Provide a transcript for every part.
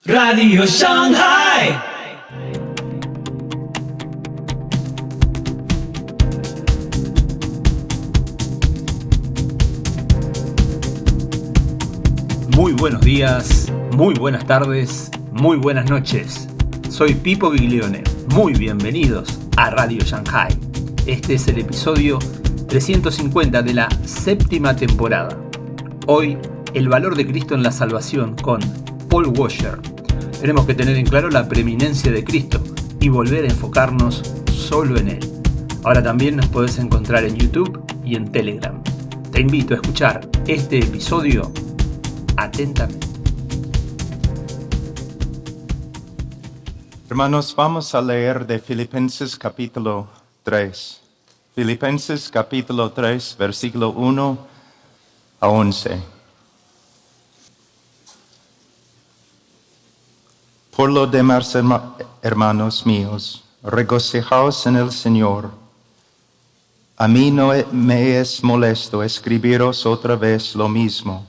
Radio Shanghai. Muy buenos días, muy buenas tardes, muy buenas noches. Soy Pipo Biglione. Muy bienvenidos a Radio Shanghai. Este es el episodio 350 de la séptima temporada. Hoy, el valor de Cristo en la salvación con Paul Washer. Tenemos que tener en claro la preeminencia de Cristo y volver a enfocarnos solo en Él. Ahora también nos podés encontrar en YouTube y en Telegram. Te invito a escuchar este episodio atentamente. Hermanos, vamos a leer de Filipenses capítulo 3. Filipenses capítulo 3, versículo 1 a 11. Por lo demás, hermanos míos, regocijaos en el Señor. A mí no me es molesto escribiros otra vez lo mismo,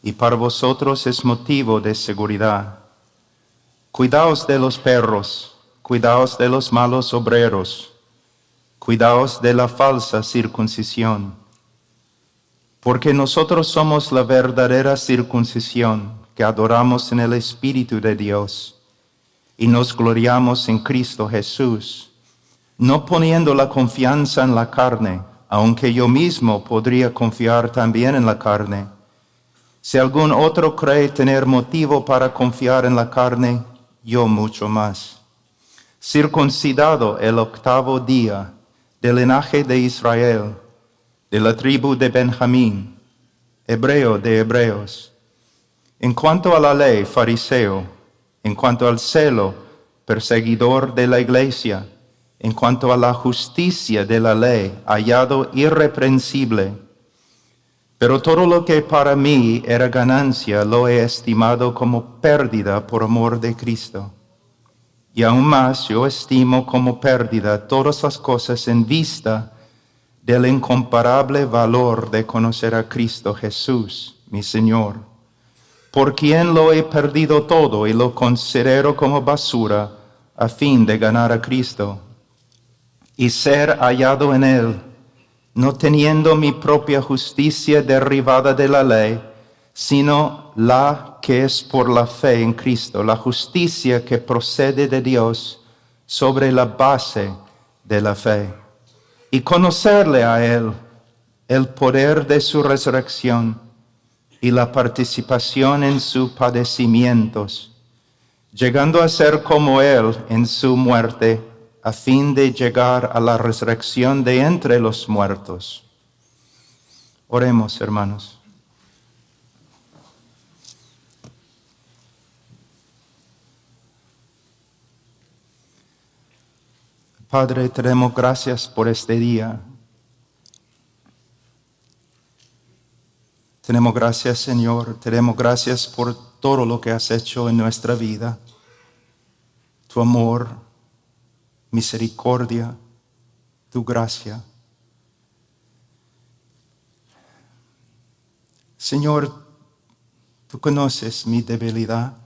y para vosotros es motivo de seguridad. Cuidaos de los perros, cuidaos de los malos obreros, cuidaos de la falsa circuncisión, porque nosotros somos la verdadera circuncisión, que adoramos en el Espíritu de Dios y nos gloriamos en Cristo Jesús, no poniendo la confianza en la carne, aunque yo mismo podría confiar también en la carne. Si algún otro cree tener motivo para confiar en la carne, yo mucho más. Circuncidado el 8º día, del linaje de Israel, de la tribu de Benjamín, hebreo de hebreos. En cuanto a la ley, fariseo; en cuanto al celo, perseguidor de la iglesia; en cuanto a la justicia de la ley, hallado irreprensible. Pero todo lo que para mí era ganancia, lo he estimado como pérdida por amor de Cristo. Y aún más yo estimo como pérdida todas las cosas en vista del incomparable valor de conocer a Cristo Jesús, mi Señor, por quien lo he perdido todo y lo considero como basura a fin de ganar a Cristo y ser hallado en Él, no teniendo mi propia justicia derivada de la ley, sino la que es por la fe en Cristo, la justicia que procede de Dios sobre la base de la fe, y conocerle a Él, el poder de su resurrección y la participación en sus padecimientos, llegando a ser como Él en su muerte, a fin de llegar a la resurrección de entre los muertos. Oremos, hermanos. Padre, te damos gracias por este día. Te damos gracias, Señor. Te damos gracias por todo lo que has hecho en nuestra vida. Tu amor, misericordia, tu gracia. Señor, tú conoces mi debilidad,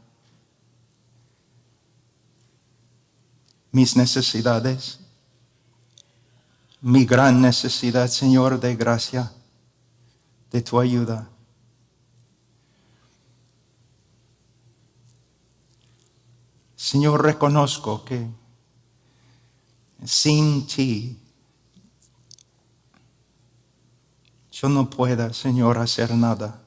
mis necesidades, mi gran necesidad, Señor, de gracia, de tu ayuda. Señor, reconozco que sin ti yo no puedo, Señor, hacer nada.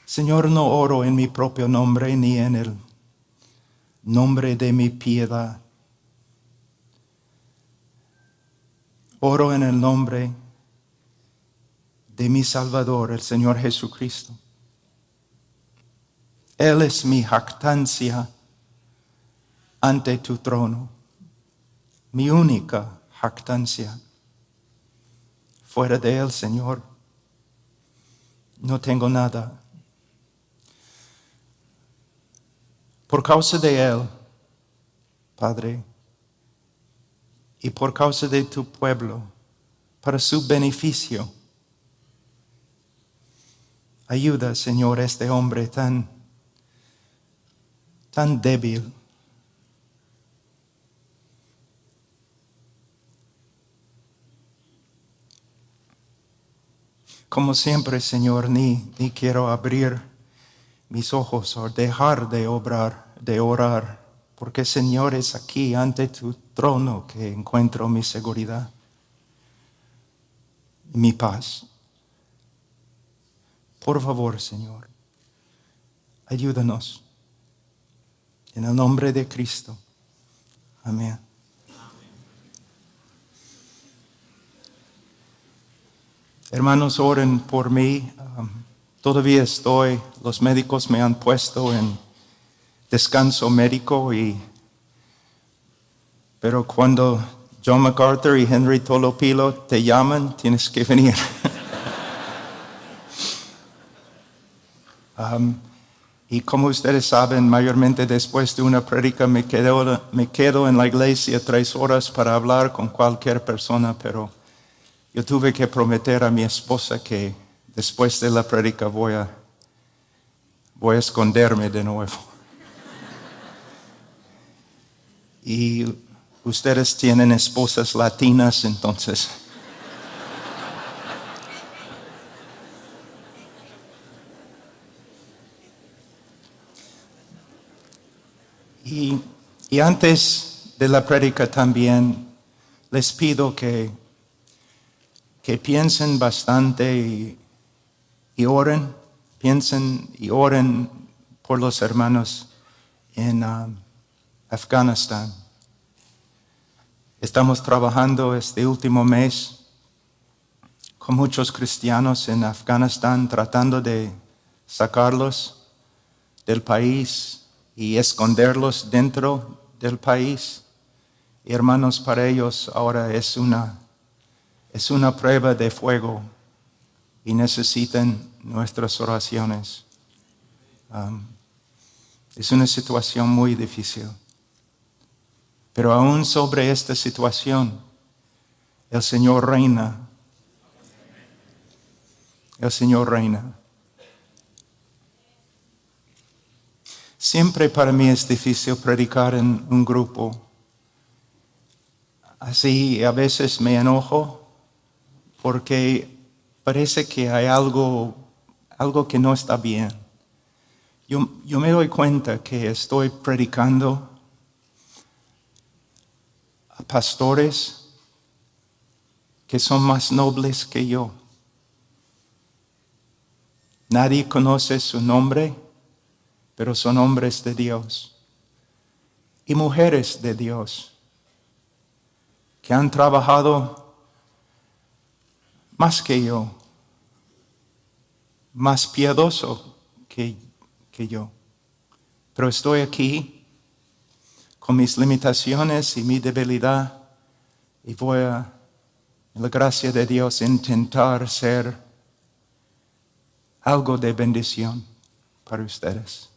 Señor, no oro en mi propio nombre ni en el nombre de mi piedad. Oro en el nombre de mi Salvador, el Señor Jesucristo. Él es mi jactancia ante tu trono, mi única jactancia. Fuera de Él, Señor, no tengo nada. Por causa de Él, Padre, y por causa de tu pueblo, para su beneficio, Ayuda, Señor, a este hombre tan débil. Como siempre, Señor, ni quiero abrir mis ojos o dejar de orar, porque, Señor, es aquí ante tu trono que encuentro mi seguridad y mi paz. Por favor, Señor, ayúdanos. En el nombre de Cristo. Amén. Hermanos, oren por mí. Todavía los médicos me han puesto en descanso médico, pero cuando John MacArthur y Henry Tolopilo te llaman, tienes que venir. Y como ustedes saben, mayormente después de una prédica me quedo en la iglesia 3 horas para hablar con cualquier persona, pero yo tuve que prometer a mi esposa que después de la prédica voy a esconderme de nuevo. Y ustedes tienen esposas latinas, entonces. Y antes de la prédica también les pido que piensen bastante y oren, piensen y oren por los hermanos en Afganistán. Estamos trabajando este último mes con muchos cristianos en Afganistán, tratando de sacarlos del país y esconderlos dentro del país. Y hermanos, para ellos ahora es una prueba de fuego y necesitan nuestras oraciones. Es una situación muy difícil. Pero aún sobre esta situación, el Señor reina. El Señor reina. Siempre para mí es difícil predicar en un grupo. Así a veces me enojo porque parece que hay algo que no está bien. Yo me doy cuenta que estoy predicando a pastores que son más nobles que yo. Nadie conoce su nombre, pero son hombres de Dios y mujeres de Dios que han trabajado más que yo, más piadoso que yo. Pero estoy aquí con mis limitaciones y mi debilidad y voy a, en la gracia de Dios, intentar ser algo de bendición para ustedes.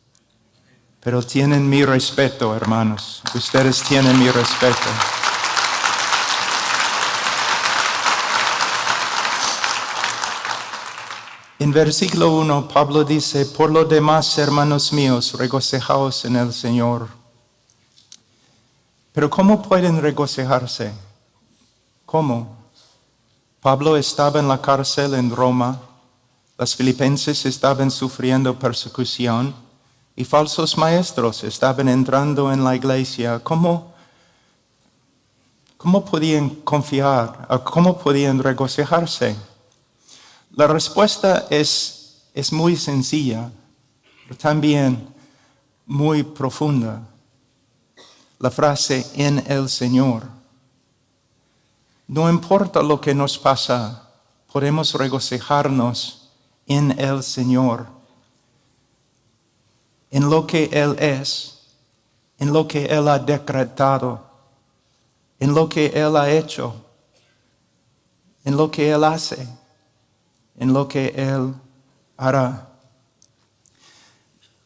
Pero tienen mi respeto, hermanos. Ustedes tienen mi respeto. En versículo 1, Pablo dice: por lo demás, hermanos míos, regocijaos en el Señor. Pero ¿cómo pueden regocijarse? ¿Cómo? Pablo estaba en la cárcel en Roma. Los filipenses estaban sufriendo persecución y falsos maestros estaban entrando en la iglesia. ¿Cómo podían confiar? ¿Cómo podían regocijarse? La respuesta es muy sencilla, pero también muy profunda. La frase "en el Señor". No importa lo que nos pasa, podemos regocijarnos en el Señor, en lo que Él es, en lo que Él ha decretado, en lo que Él ha hecho, en lo que Él hace, en lo que Él hará.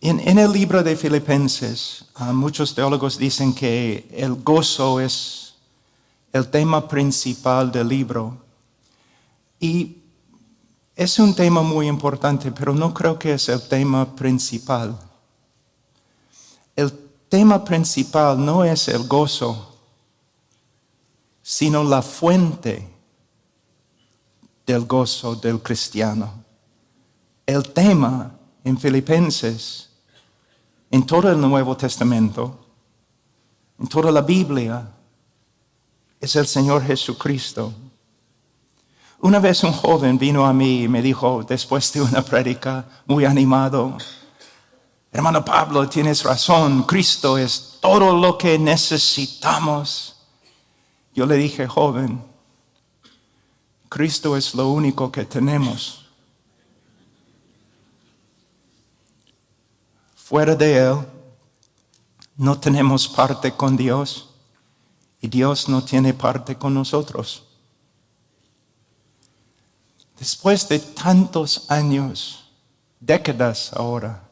En el libro de Filipenses, muchos teólogos dicen que el gozo es el tema principal del libro. Y Es un tema muy importante, pero no creo que es el tema principal. El tema principal no es el gozo, sino la fuente del gozo del cristiano. El tema en Filipenses, en todo el Nuevo Testamento, en toda la Biblia, es el Señor Jesucristo. Una vez un joven vino a mí y me dijo, después de una prédica muy animado, hermano Pablo, tienes razón, Cristo es todo lo que necesitamos. Yo le dije, joven, Cristo es lo único que tenemos. Fuera de Él, no tenemos parte con Dios y Dios no tiene parte con nosotros. Después de tantos años, décadas ahora,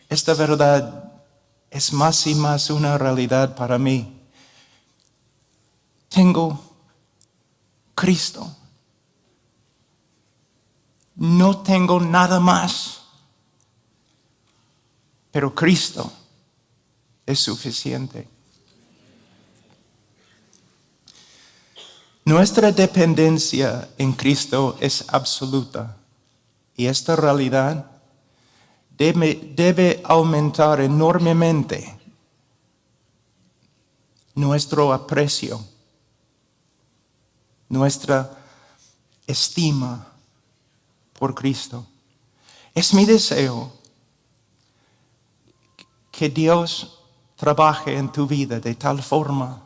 esta verdad es más y más una realidad para mí. Tengo Cristo. No tengo nada más, pero Cristo es suficiente. Nuestra dependencia en Cristo es absoluta y esta realidad debe aumentar enormemente nuestro aprecio, nuestra estima por Cristo. Es mi deseo que Dios trabaje en tu vida de tal forma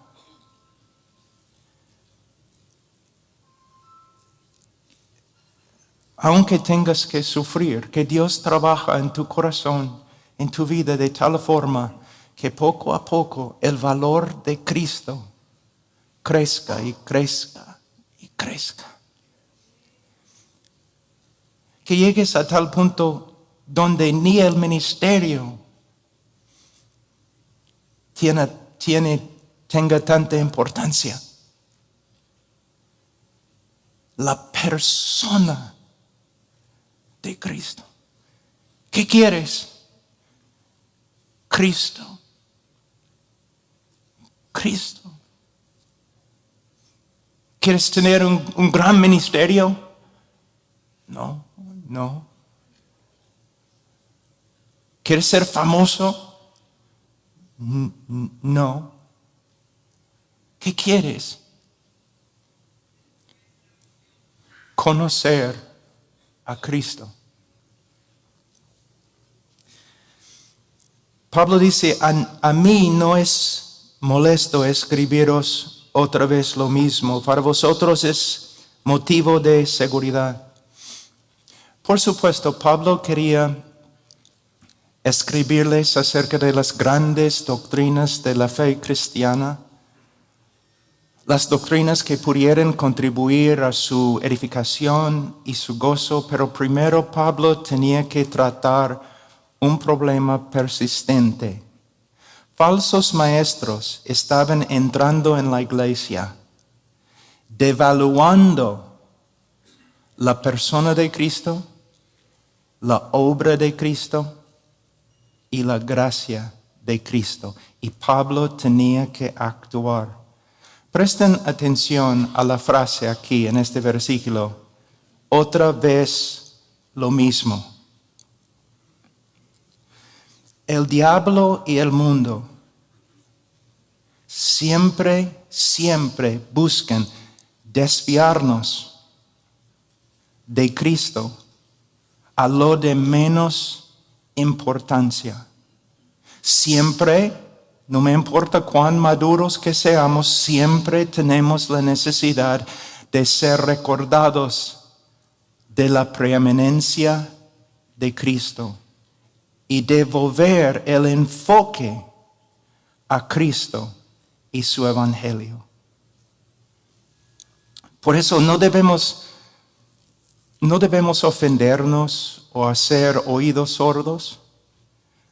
aunque tengas que sufrir, que Dios trabaja en tu corazón, en tu vida de tal forma que poco a poco el valor de Cristo crezca y crezca y crezca. Que llegues a tal punto donde ni el ministerio tenga tanta importancia. La persona de Cristo. ¿Qué quieres? Cristo. Cristo. ¿Quieres tener un gran ministerio? No. ¿Quieres ser famoso? No. ¿Qué quieres? Conocer a Cristo. Pablo dice, a mí no es molesto escribiros otra vez lo mismo. Para vosotros es motivo de seguridad. Por supuesto, Pablo quería escribirles acerca de las grandes doctrinas de la fe cristiana, las doctrinas que pudieran contribuir a su edificación y su gozo, pero primero Pablo tenía que tratar un problema persistente. Falsos maestros estaban entrando en la iglesia, devaluando la persona de Cristo, la obra de Cristo y la gracia de Cristo. Y Pablo tenía que actuar. Presten atención a la frase aquí en este versículo. Otra vez lo mismo. El diablo y el mundo siempre buscan desviarnos de Cristo a lo de menos importancia. Siempre, no me importa cuán maduros que seamos, siempre tenemos la necesidad de ser recordados de la preeminencia de Cristo y devolver el enfoque a Cristo y su evangelio. Por eso no debemos ofendernos o hacer oídos sordos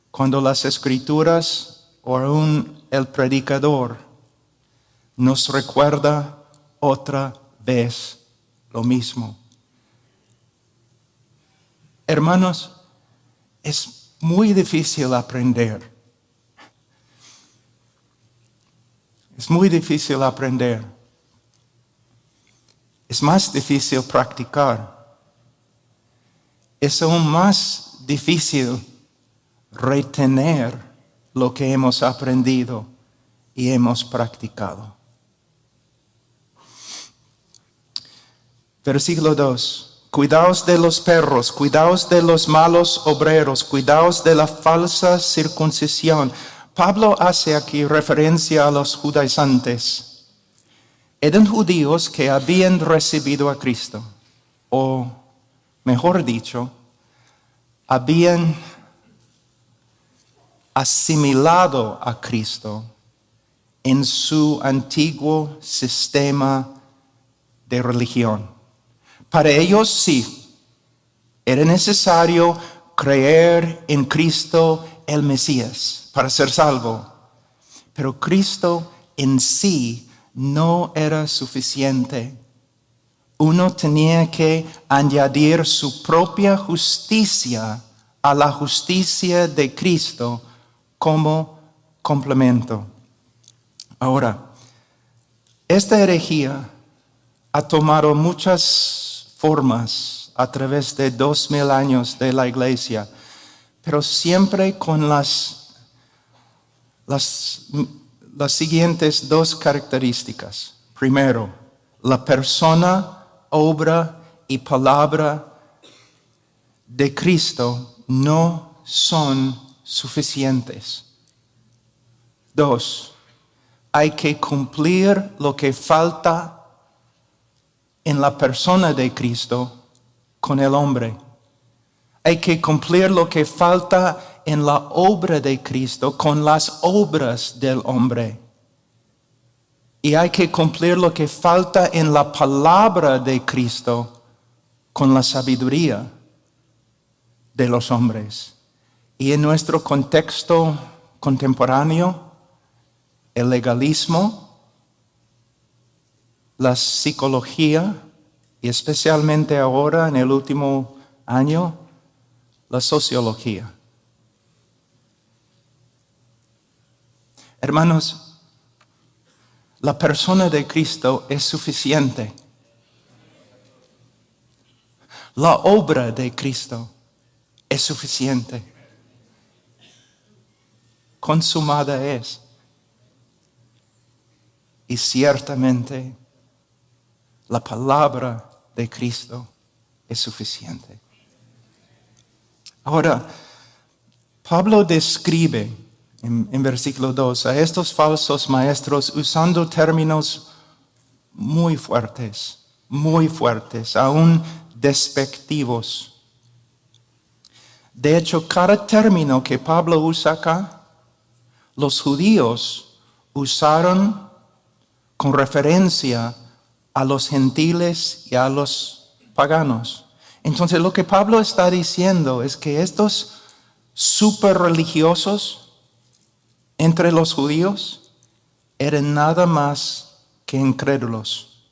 cuando las Escrituras o aún el predicador nos recuerda otra vez lo mismo. Hermanos, es muy difícil aprender. Es muy difícil aprender. Es más difícil practicar. Es aún más difícil retener lo que hemos aprendido y hemos practicado. Versículo 2. Cuidaos de los perros, cuidaos de los malos obreros, cuidaos de la falsa circuncisión. Pablo hace aquí referencia a los judaizantes. Eran judíos que habían recibido a Cristo, o mejor dicho, habían asimilado a Cristo en su antiguo sistema de religión. Para ellos sí, era necesario creer en Cristo el Mesías para ser salvo. Pero Cristo en sí no era suficiente. Uno tenía que añadir su propia justicia a la justicia de Cristo como complemento. Ahora, esta herejía ha tomado muchas formas a través de 2000 años de la iglesia, pero siempre con las siguientes dos características. Primero, la persona, obra y palabra de Cristo no son suficientes. 2, hay que cumplir lo que falta en la persona de Cristo con el hombre. Hay que cumplir lo que falta en la obra de Cristo con las obras del hombre. Y hay que cumplir lo que falta en la palabra de Cristo con la sabiduría de los hombres. Y en nuestro contexto contemporáneo, el legalismo, la psicología y especialmente ahora en el último año, la sociología. Hermanos, la persona de Cristo es suficiente. La obra de Cristo es suficiente. Consumada es. Y ciertamente la palabra de Cristo es suficiente. Ahora, Pablo describe en versículo 2 a estos falsos maestros usando términos muy fuertes, aún despectivos. De hecho, cada término que Pablo usa acá, los judíos usaron con referencia a los gentiles y a los paganos. Entonces lo que Pablo está diciendo es que estos super religiosos entre los judíos eran nada más que incrédulos,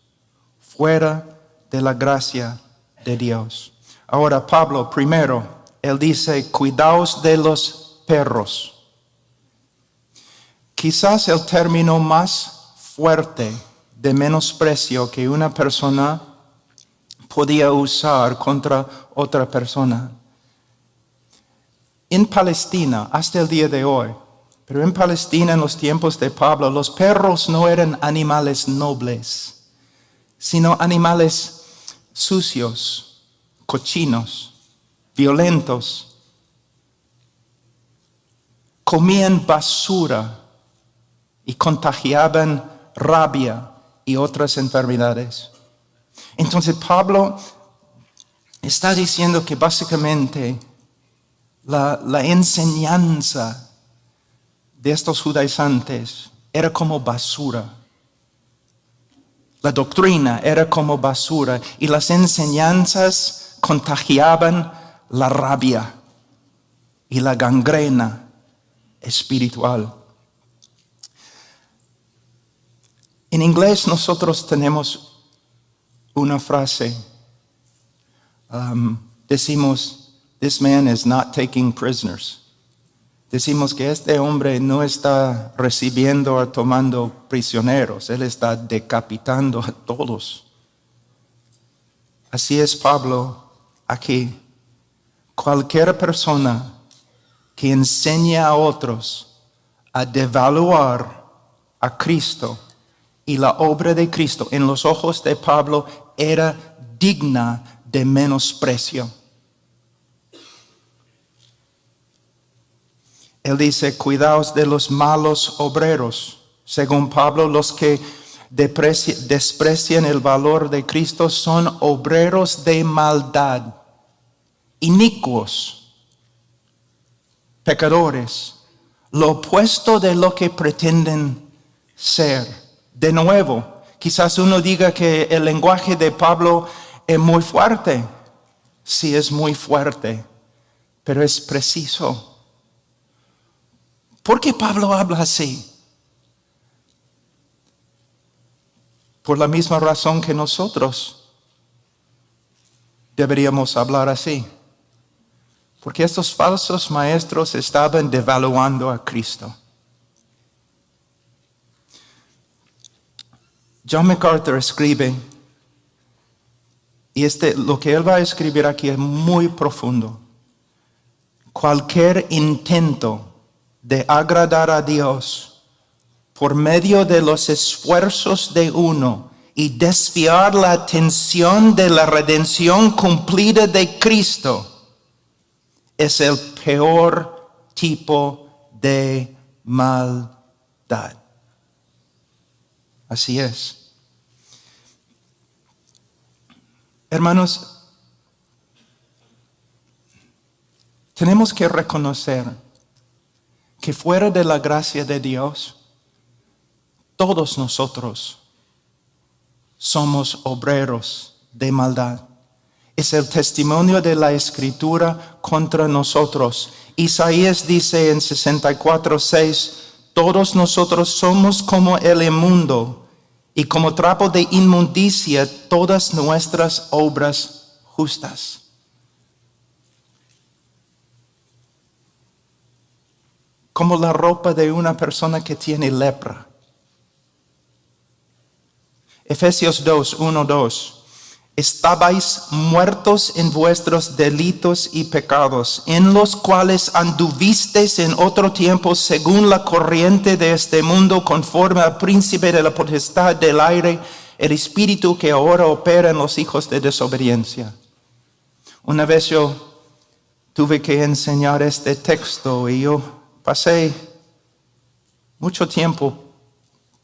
fuera de la gracia de Dios. Ahora Pablo, primero, él dice, cuidaos de los perros. Quizás el término más fuerte de menosprecio que una persona podía usar contra otra persona. En Palestina, hasta el día de hoy, pero en Palestina en los tiempos de Pablo, los perros no eran animales nobles, sino animales sucios, cochinos, violentos. Comían basura y contagiaban rabia y otras enfermedades. Entonces Pablo está diciendo que básicamente la enseñanza de estos judaizantes era como basura. La doctrina era como basura y las enseñanzas contagiaban la rabia y la gangrena espiritual. En inglés nosotros tenemos una frase. Decimos, this man is not taking prisoners. Decimos que este hombre no está recibiendo o tomando prisioneros. Él está decapitando a todos. Así es Pablo aquí. Cualquier persona que enseña a otros a devaluar a Cristo y la obra de Cristo en los ojos de Pablo era digna de menosprecio. Él dice, cuidaos de los malos obreros. Según Pablo, los que desprecian el valor de Cristo son obreros de maldad, inicuos, pecadores, lo opuesto de lo que pretenden ser. De nuevo, quizás uno diga que el lenguaje de Pablo es muy fuerte. Sí, es muy fuerte, pero es preciso. ¿Por qué Pablo habla así? Por la misma razón que nosotros deberíamos hablar así. Porque estos falsos maestros estaban devaluando a Cristo. John MacArthur escribe, y lo que él va a escribir aquí es muy profundo. Cualquier intento de agradar a Dios por medio de los esfuerzos de uno y desviar la atención de la redención cumplida de Cristo es el peor tipo de maldad. Así es. Hermanos, tenemos que reconocer que fuera de la gracia de Dios, todos nosotros somos obreros de maldad. Es el testimonio de la Escritura contra nosotros. Isaías dice en 64:6, todos nosotros somos como el inmundo, y como trapo de inmundicia todas nuestras obras justas. Como la ropa de una persona que tiene lepra. Efesios 2:1-2. Estabais muertos en vuestros delitos y pecados, en los cuales anduvisteis en otro tiempo según la corriente de este mundo, conforme al príncipe de la potestad del aire, el espíritu que ahora opera en los hijos de desobediencia. Una vez yo tuve que enseñar este texto y yo pasé mucho tiempo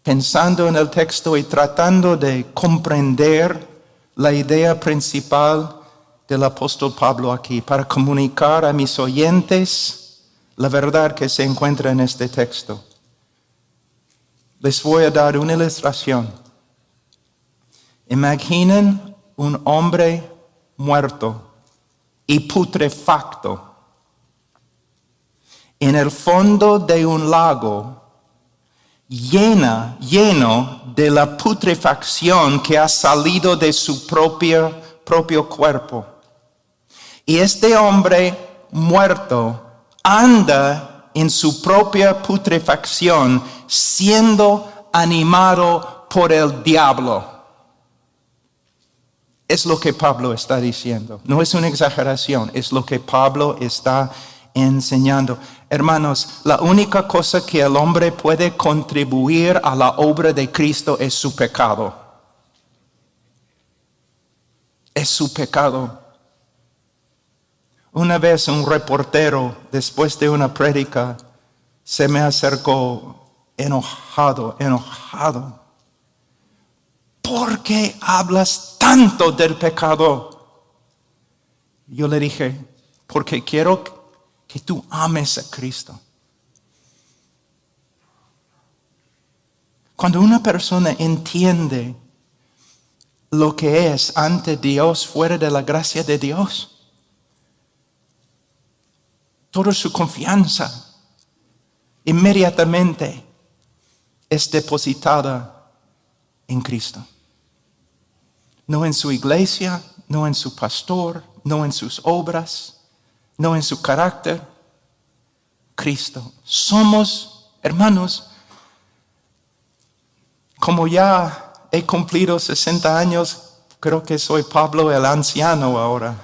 pensando en el texto y tratando de comprender la idea principal del apóstol Pablo aquí, para comunicar a mis oyentes la verdad que se encuentra en este texto. Les voy a dar una ilustración. Imaginen un hombre muerto y putrefacto en el fondo de un lago lleno de la putrefacción que ha salido de su propio cuerpo. Y este hombre muerto anda en su propia putrefacción, siendo animado por el diablo. Es lo que Pablo está diciendo. No es una exageración, es lo que Pablo está enseñando. Hermanos, la única cosa que el hombre puede contribuir a la obra de Cristo es su pecado. Es su pecado. Una vez un reportero, después de una prédica, se me acercó enojado. ¿Por qué hablas tanto del pecado? Yo le dije, porque quiero que tú ames a Cristo. Cuando una persona entiende lo que es ante Dios fuera de la gracia de Dios, toda su confianza inmediatamente es depositada en Cristo. No en su iglesia, no en su pastor, no en sus obras, no en su carácter. Cristo. Somos, hermanos, como ya he cumplido 60 años, creo que soy Pablo el anciano ahora.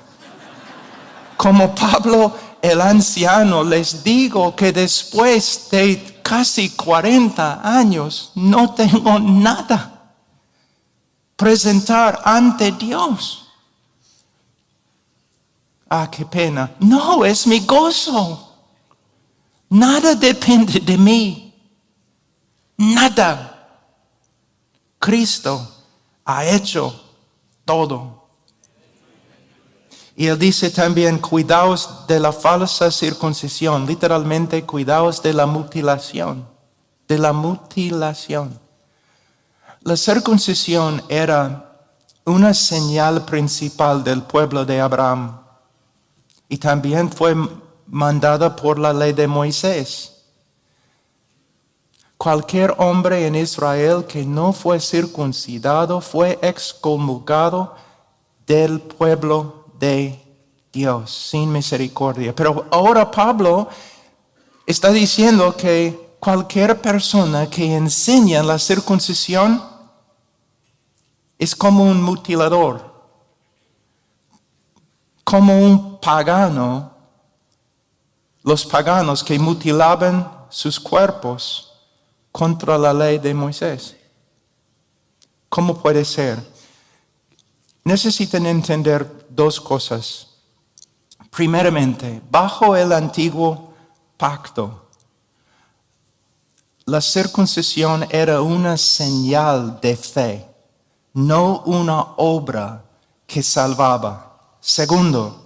Como Pablo el anciano, les digo que después de casi 40 años no tengo nada presentar ante Dios. Ah, qué pena. No, es mi gozo. Nada depende de mí. Nada. Cristo ha hecho todo. Y él dice también, cuidaos de la falsa circuncisión. Literalmente, cuidaos de la mutilación. De la mutilación. La circuncisión era una señal principal del pueblo de Abraham. Y también fue mandada por la ley de Moisés. Cualquier hombre en Israel que no fue circuncidado fue excomulgado del pueblo de Dios, sin misericordia. Pero ahora Pablo está diciendo que cualquier persona que enseña la circuncisión es como un mutilador, como un pagano. Los paganos que mutilaban sus cuerpos contra la ley de Moisés. ¿Cómo puede ser? Necesitan entender dos cosas. Primeramente, bajo el antiguo pacto, la circuncisión era una señal de fe, no una obra que salvaba. Segundo,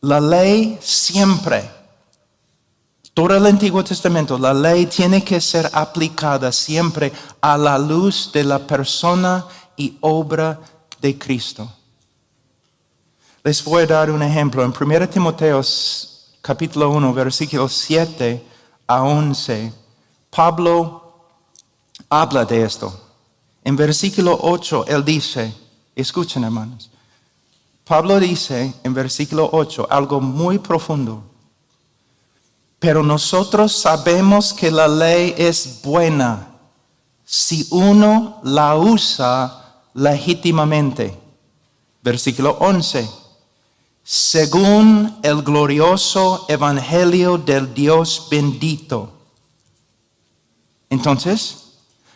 la ley siempre, todo el Antiguo Testamento, la ley tiene que ser aplicada siempre a la luz de la persona y obra de Cristo. Les voy a dar un ejemplo. En 1 Timoteo capítulo 1, versículos 7 a 11, Pablo habla de esto. En versículo 8, él dice, escuchen hermanos, Pablo dice en versículo 8 algo muy profundo. Pero nosotros sabemos que la ley es buena si uno la usa legítimamente. Versículo 11. Según el glorioso evangelio del Dios bendito. Entonces,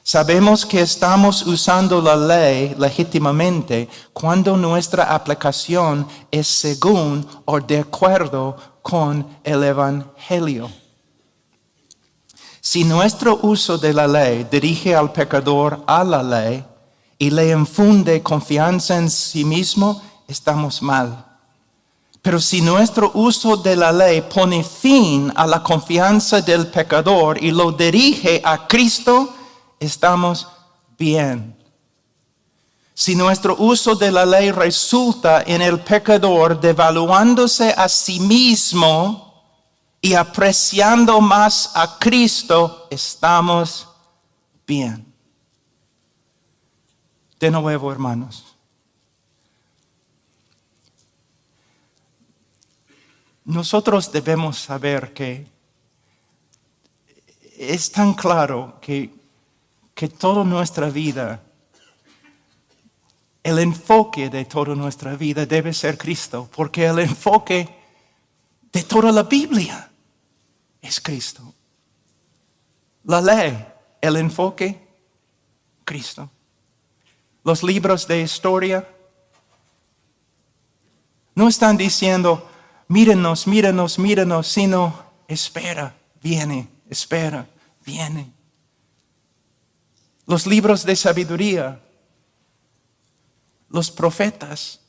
sabemos que estamos usando la ley legítimamente cuando nuestra aplicación es según o de acuerdo con el evangelio. Si nuestro uso de la ley dirige al pecador a la ley y le infunde confianza en sí mismo, estamos mal. Pero si nuestro uso de la ley pone fin a la confianza del pecador y lo dirige a Cristo, estamos bien. Si nuestro uso de la ley resulta en el pecador devaluándose a sí mismo y apreciando más a Cristo, estamos bien. De nuevo, hermanos. Nosotros debemos saber que es tan claro que toda nuestra vida, el enfoque de toda nuestra vida debe ser Cristo, porque el enfoque de toda la Biblia es Cristo. La ley, el enfoque, Cristo. Los libros de historia no están diciendo, mírenos, mírenos, mírenos, sino espera, viene, espera, viene. Los libros de sabiduría, los profetas,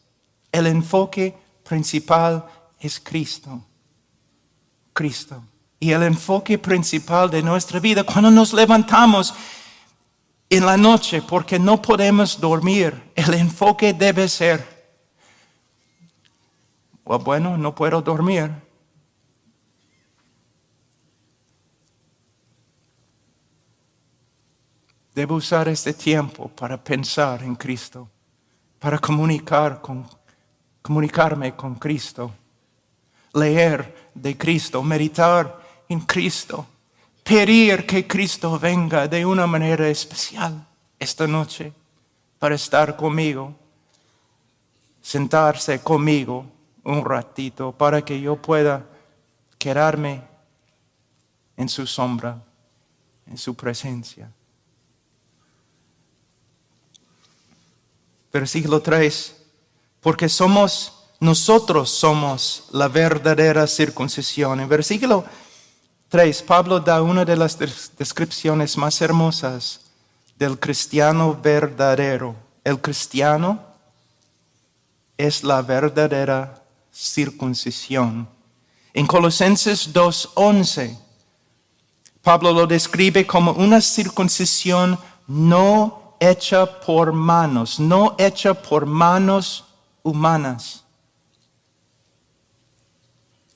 el enfoque principal es Cristo. Cristo. Y el enfoque principal de nuestra vida, cuando nos levantamos en la noche porque no podemos dormir, el enfoque debe ser, bueno, no puedo dormir. Debo usar este tiempo para pensar en Cristo, para comunicarme con Cristo, leer de Cristo, meditar en Cristo, pedir que Cristo venga de una manera especial esta noche para estar conmigo, sentarse conmigo un ratito para que yo pueda quedarme en su sombra, en su presencia. Versículo 3, porque nosotros somos la verdadera circuncisión. En versículo 3, Pablo da una de las descripciones más hermosas del cristiano verdadero. El cristiano es la verdadera circuncisión. En Colosenses 2:11, Pablo lo describe como una circuncisión no hecha por manos humanas,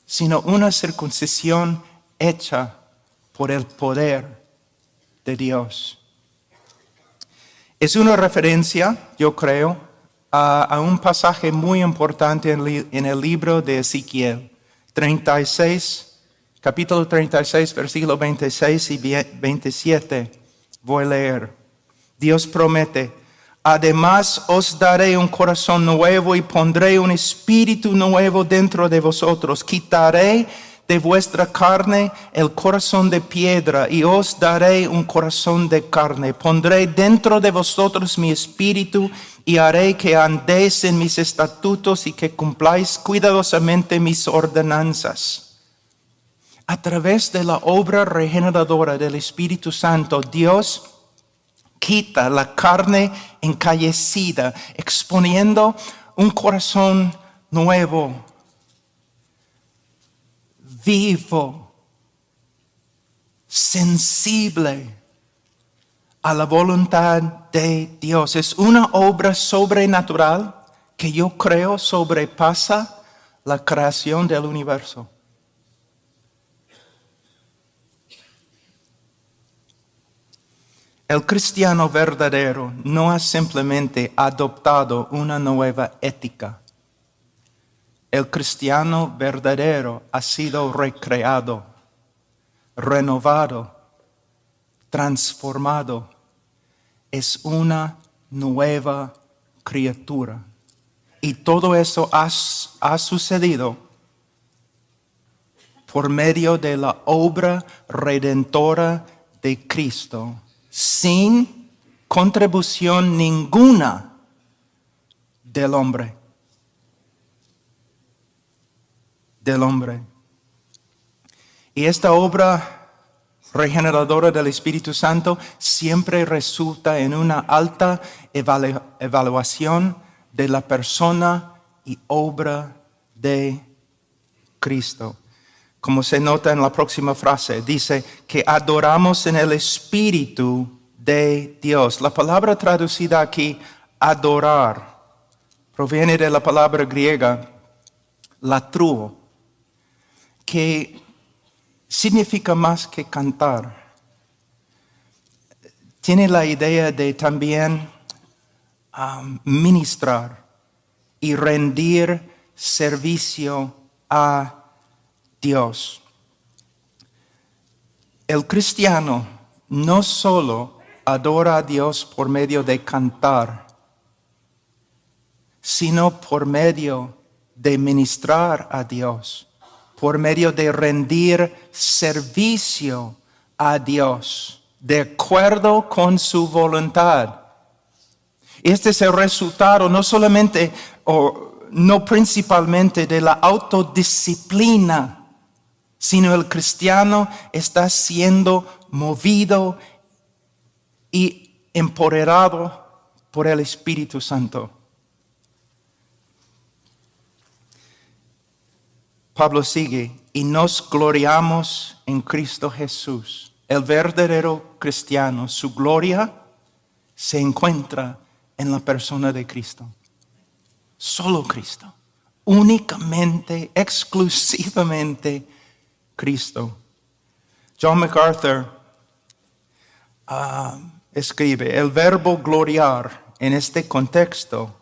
sino una circuncisión hecha por el poder de Dios. Es una referencia, yo creo, a un pasaje muy importante en el libro de Ezequiel 36, capítulo 36, versículos 26 y 27. Voy a leer. Dios promete, además os daré un corazón nuevo y pondré un espíritu nuevo dentro de vosotros. Quitaré de vuestra carne el corazón de piedra y os daré un corazón de carne. Pondré dentro de vosotros mi espíritu y haré que andéis en mis estatutos y que cumpláis cuidadosamente mis ordenanzas. A través de la obra regeneradora del Espíritu Santo, Dios quita la carne encallecida, exponiendo un corazón nuevo, vivo, sensible a la voluntad de Dios. Es una obra sobrenatural que yo creo sobrepasa la creación del universo. El cristiano verdadero no ha simplemente adoptado una nueva ética. El cristiano verdadero ha sido recreado, renovado, transformado. Es una nueva criatura. Y todo eso ha sucedido por medio de la obra redentora de Cristo, sin contribución ninguna del hombre. Y esta obra regeneradora del Espíritu Santo siempre resulta en una alta evaluación de la persona y obra de Cristo. Como se nota en la próxima frase, dice que adoramos en el Espíritu de Dios. La palabra traducida aquí, adorar, proviene de la palabra griega, latruo, que significa más que cantar. Tiene la idea de también ministrar y rendir servicio a Dios. El cristiano no solo adora a Dios por medio de cantar, sino por medio de ministrar a Dios, por medio de rendir servicio a Dios, de acuerdo con su voluntad. Este es el resultado no solamente o no principalmente de la autodisciplina, sino el cristiano está siendo movido y empoderado por el Espíritu Santo. Pablo sigue, y nos gloriamos en Cristo Jesús. El verdadero cristiano, su gloria se encuentra en la persona de Cristo. Solo Cristo. Únicamente, exclusivamente Cristo. John MacArthur escribe, el verbo gloriar en este contexto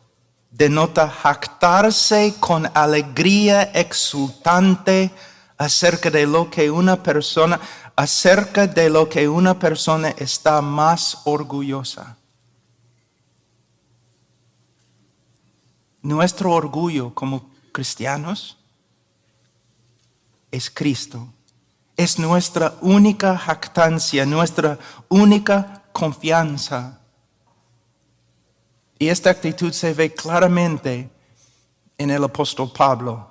denota jactarse con alegría exultante acerca de lo que una persona está más orgullosa. Nuestro orgullo como cristianos es Cristo. Es nuestra única jactancia, nuestra única confianza. Y esta actitud se ve claramente en el apóstol Pablo.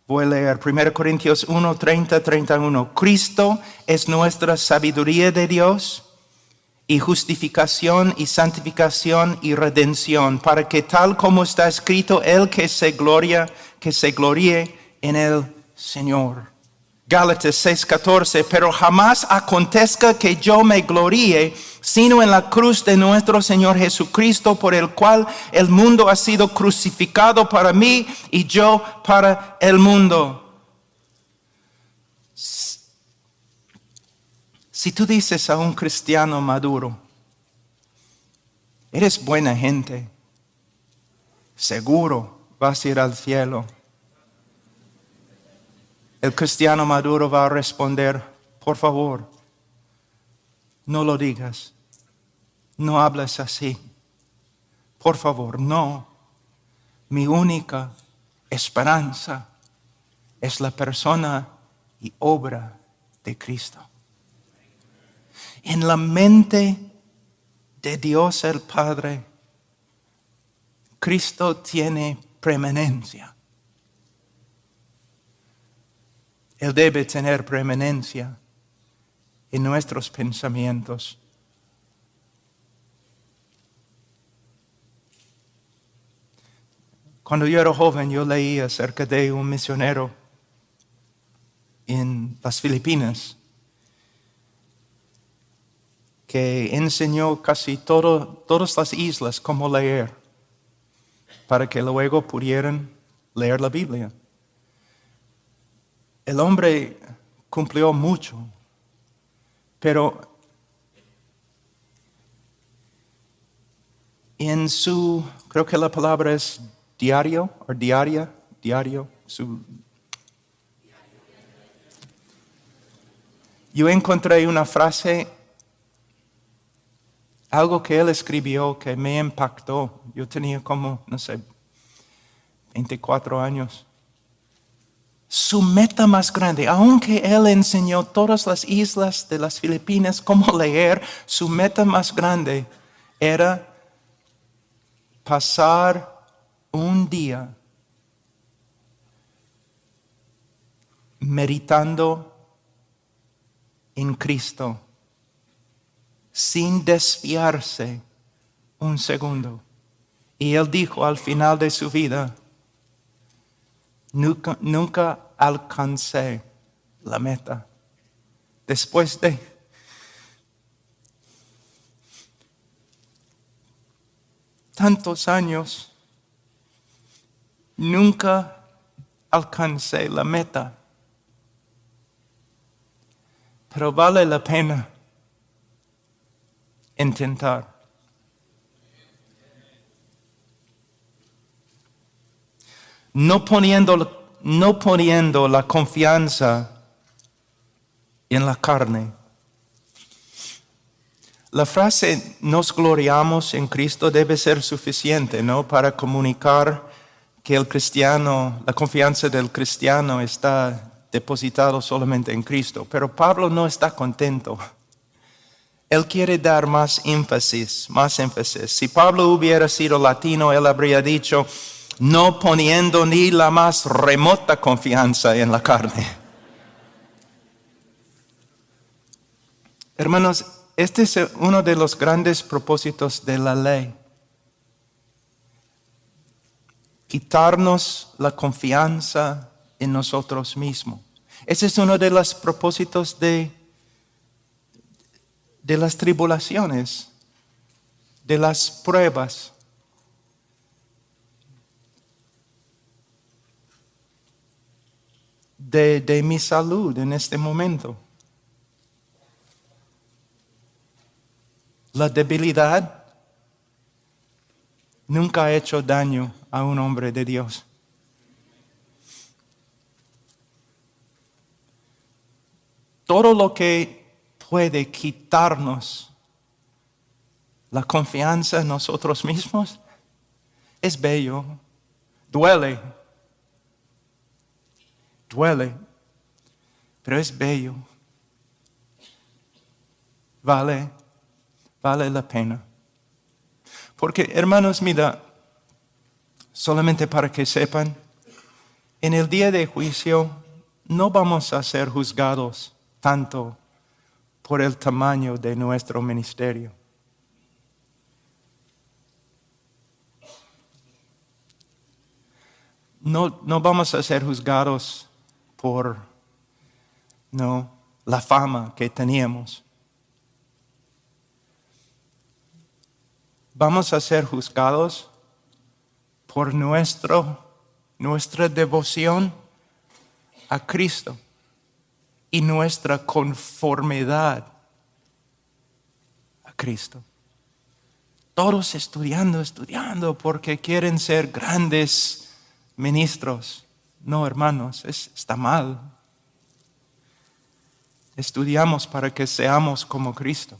Voy a leer 1 Corintios 1, 30, 31. Cristo es nuestra sabiduría de Dios y justificación y santificación y redención, para que tal como está escrito, el que se gloríe en el Señor. Gálatas 6:14, pero jamás acontezca que yo me gloríe, sino en la cruz de nuestro Señor Jesucristo, por el cual el mundo ha sido crucificado para mí y yo para el mundo. Si tú dices a un cristiano maduro, eres buena gente, seguro vas a ir al cielo, el cristiano maduro va a responder, por favor, no lo digas, no hables así, por favor, no. Mi única esperanza es la persona y obra de Cristo. En la mente de Dios el Padre, Cristo tiene preeminencia. Él debe tener preeminencia en nuestros pensamientos. Cuando yo era joven, yo leí acerca de un misionero en las Filipinas que enseñó casi todas las islas cómo leer para que luego pudieran leer la Biblia. El hombre cumplió mucho, pero en su, creo que la palabra es diario, o diario, yo encontré una frase, algo que él escribió que me impactó. Yo tenía como, 24 años. Su meta más grande, aunque él enseñó todas las islas de las Filipinas cómo leer, su meta más grande era pasar un día meditando en Cristo sin desviarse un segundo. Y él dijo al final de su vida, Nunca alcancé la meta. Después de tantos años, nunca alcancé la meta. Pero vale la pena intentar. No poniendo la confianza en la carne. La frase nos gloriamos en Cristo debe ser suficiente, ¿no? Para comunicar que el cristiano, la confianza del cristiano está depositado solamente en Cristo. Pero Pablo no está contento. Él quiere dar más énfasis. Si Pablo hubiera sido latino, él habría dicho, no poniendo ni la más remota confianza en la carne. Hermanos, este es uno de los grandes propósitos de la ley. Quitarnos la confianza en nosotros mismos. Ese es uno de los propósitos de las tribulaciones, de las pruebas. De mi salud en este momento. La debilidad nunca ha hecho daño a un hombre de Dios. Todo lo que puede quitarnos la confianza en nosotros mismos es bello, duele, pero es bello. Vale la pena. Porque, hermanos, mira, solamente para que sepan, en el día de juicio no vamos a ser juzgados tanto por el tamaño de nuestro ministerio. No vamos a ser juzgados por la fama que teníamos. Vamos a ser juzgados por nuestra devoción a Cristo y nuestra conformidad a Cristo. Todos estudiando porque quieren ser grandes ministros. No, hermanos, está mal. Estudiamos para que seamos como Cristo.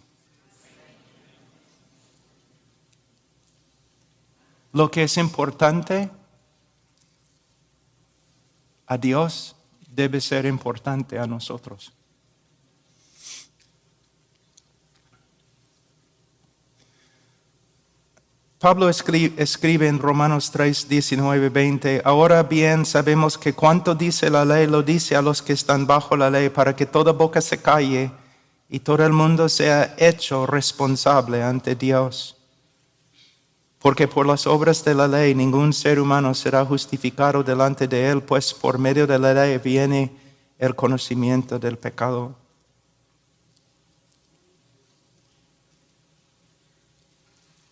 Lo que es importante a Dios debe ser importante a nosotros. Pablo escribe en Romanos 3, 19, 20, ahora bien sabemos que cuanto dice la ley lo dice a los que están bajo la ley, para que toda boca se calle y todo el mundo sea hecho responsable ante Dios. Porque por las obras de la ley ningún ser humano será justificado delante de él, pues por medio de la ley viene el conocimiento del pecado.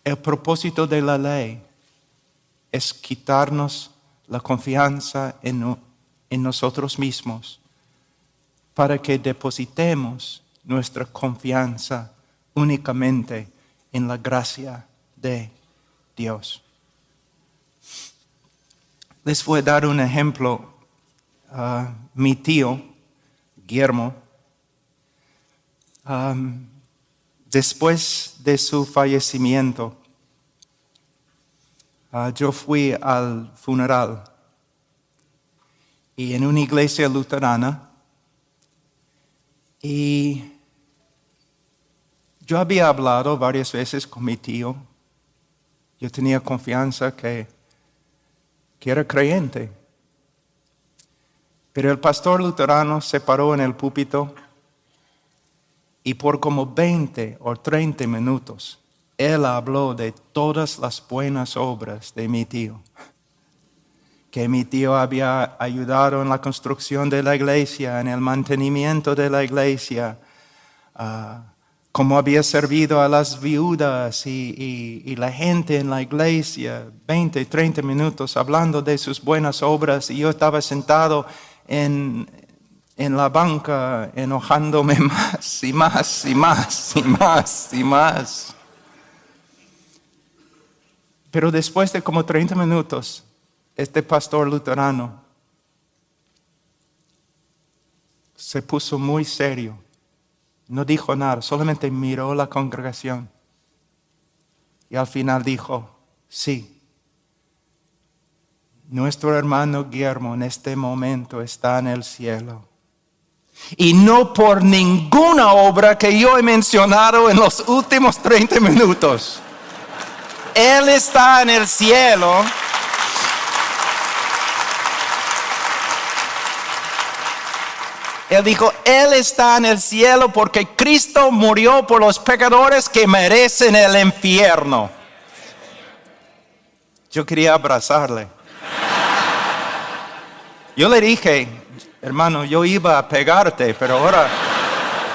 El propósito de la ley es quitarnos la confianza en nosotros mismos para que depositemos nuestra confianza únicamente en la gracia de Dios. Les voy a dar un ejemplo. Mi tío, Guillermo, después de su fallecimiento, yo fui al funeral y en una iglesia luterana, y yo había hablado varias veces con mi tío. Yo tenía confianza que era creyente. Pero el pastor luterano se paró en el púlpito y por como 20 o 30 minutos él habló de todas las buenas obras de mi tío. Que mi tío había ayudado en la construcción de la iglesia, en el mantenimiento de la iglesia, cómo había servido a las viudas y la gente en la iglesia, 20, 30 minutos hablando de sus buenas obras, y yo estaba sentado en la banca enojándome más y más y más y más y más. Pero después de como 30 minutos, este pastor luterano se puso muy serio. No dijo nada, solamente miró la congregación. Y al final dijo, sí, nuestro hermano Guillermo en este momento está en el cielo. Y no por ninguna obra que yo he mencionado en los últimos 30 minutos. Él está en el cielo. Él dijo, Él está en el cielo porque Cristo murió por los pecadores que merecen el infierno. Yo quería abrazarle. Yo le dije, hermano, yo iba a pegarte, pero ahora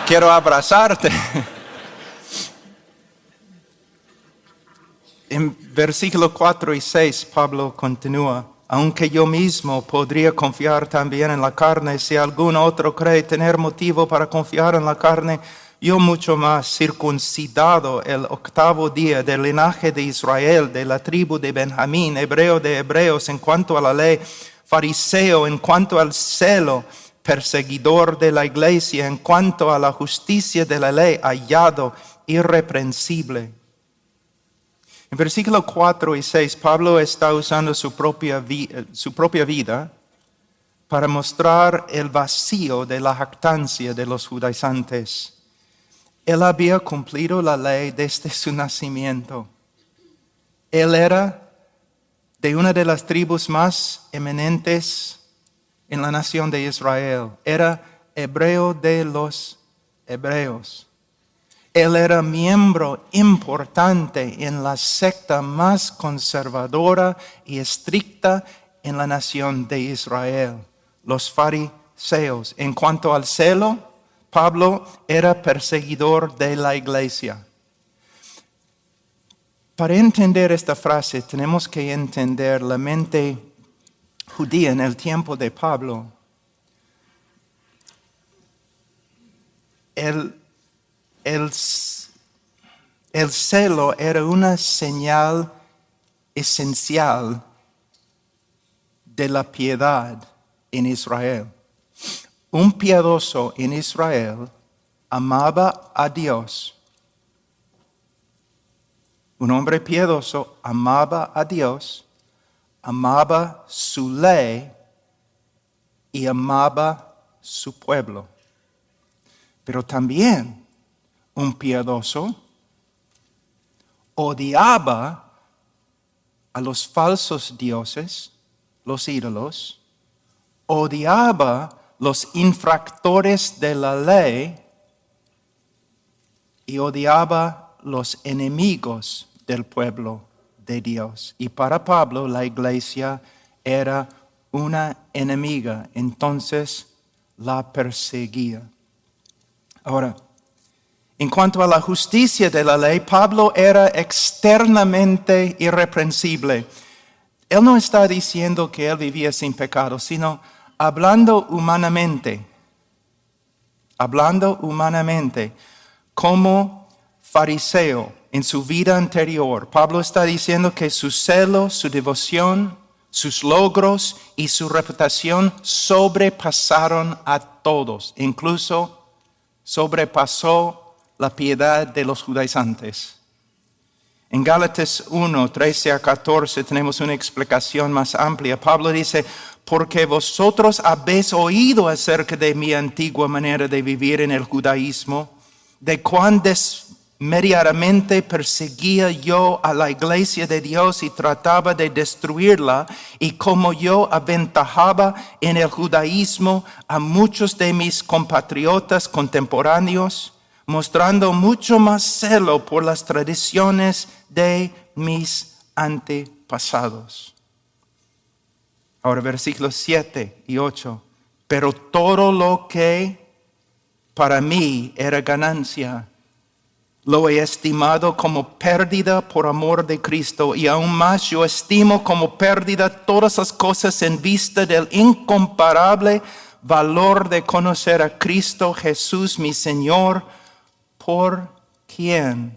quiero abrazarte. En versículos 4 y 6, Pablo continúa. Aunque yo mismo podría confiar también en la carne, si algún otro cree tener motivo para confiar en la carne, yo mucho más, circuncidado el 8º día del linaje de Israel, de la tribu de Benjamín, hebreo de hebreos en cuanto a la ley, fariseo en cuanto al celo, perseguidor de la iglesia en cuanto a la justicia de la ley, hallado irreprensible. En versículos 4 y 6, Pablo está usando su propia vida para mostrar el vacío de la jactancia de los judaizantes. Él había cumplido la ley desde su nacimiento. Él era de una de las tribus más eminentes en la nación de Israel. Era hebreo de los hebreos. Él era miembro importante en la secta más conservadora y estricta en la nación de Israel, los fariseos. En cuanto al celo, Pablo era perseguidor de la iglesia. Para entender esta frase tenemos que entender la mente judía en el tiempo de Pablo. El celo era una señal esencial de la piedad en Israel. Un piadoso en Israel amaba a Dios. Un hombre piadoso amaba a Dios, amaba su ley y amaba su pueblo. Pero también un piadoso odiaba a los falsos dioses, los ídolos, odiaba los infractores de la ley y odiaba los enemigos del pueblo de Dios. Y para Pablo la iglesia era una enemiga, entonces la perseguía. Ahora, en cuanto a la justicia de la ley, Pablo era externamente irreprensible. Él no está diciendo que él vivía sin pecado, sino hablando humanamente, como fariseo en su vida anterior. Pablo está diciendo que su celo, su devoción, sus logros y su reputación sobrepasaron a todos, incluso sobrepasó la piedad de los judaizantes. En Gálatas 1, 13 a 14 tenemos una explicación más amplia. Pablo dice, porque vosotros habéis oído acerca de mi antigua manera de vivir en el judaísmo, de cuán desmediadamente perseguía yo a la iglesia de Dios y trataba de destruirla, y como yo aventajaba en el judaísmo a muchos de mis compatriotas contemporáneos, mostrando mucho más celo por las tradiciones de mis antepasados. Ahora versículos 7 y 8. Pero todo lo que para mí era ganancia, lo he estimado como pérdida por amor de Cristo, y aún más yo estimo como pérdida todas las cosas en vista del incomparable valor de conocer a Cristo Jesús mi Señor, por quien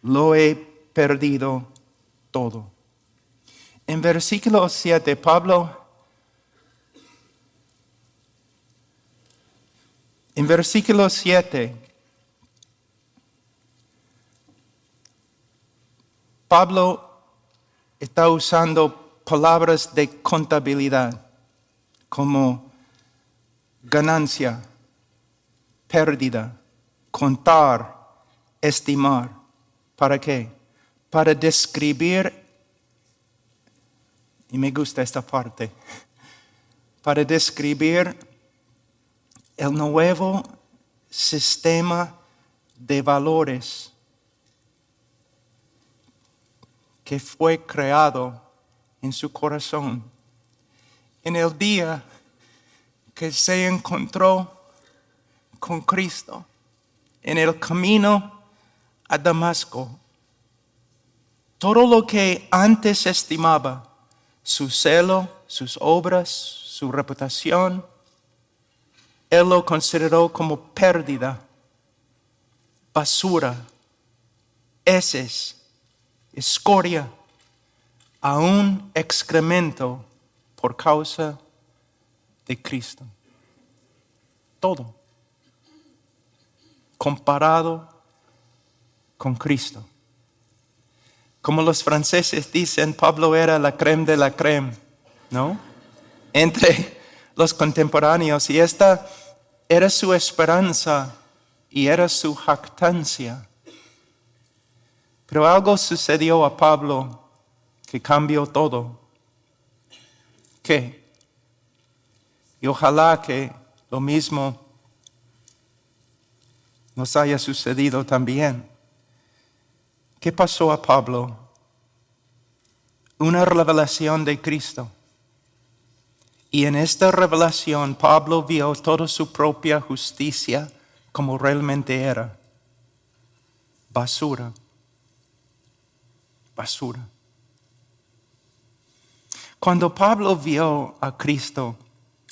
lo he perdido todo. En versículo 7, Pablo está usando palabras de contabilidad como ganancia, pérdida, contar, estimar. ¿Para qué? Para describir, y me gusta esta parte, para describir el nuevo sistema de valores que fue creado en su corazón en el día que se encontró con Cristo en el camino a Damasco. Todo lo que antes estimaba, su celo, sus obras, su reputación, él lo consideró como pérdida basura, heces, escoria, aún excremento por causa de Cristo. Todo comparado con Cristo. Como los franceses dicen, Pablo era la crème de la crème, ¿no? Entre los contemporáneos, y esta era su esperanza y era su jactancia. Pero algo sucedió a Pablo que cambió todo. ¿Qué? Y ojalá que lo mismo nos haya sucedido también. ¿Qué pasó a Pablo? Una revelación de Cristo. Y en esta revelación Pablo vio toda su propia justicia como realmente era. Basura. Basura. Cuando Pablo vio a Cristo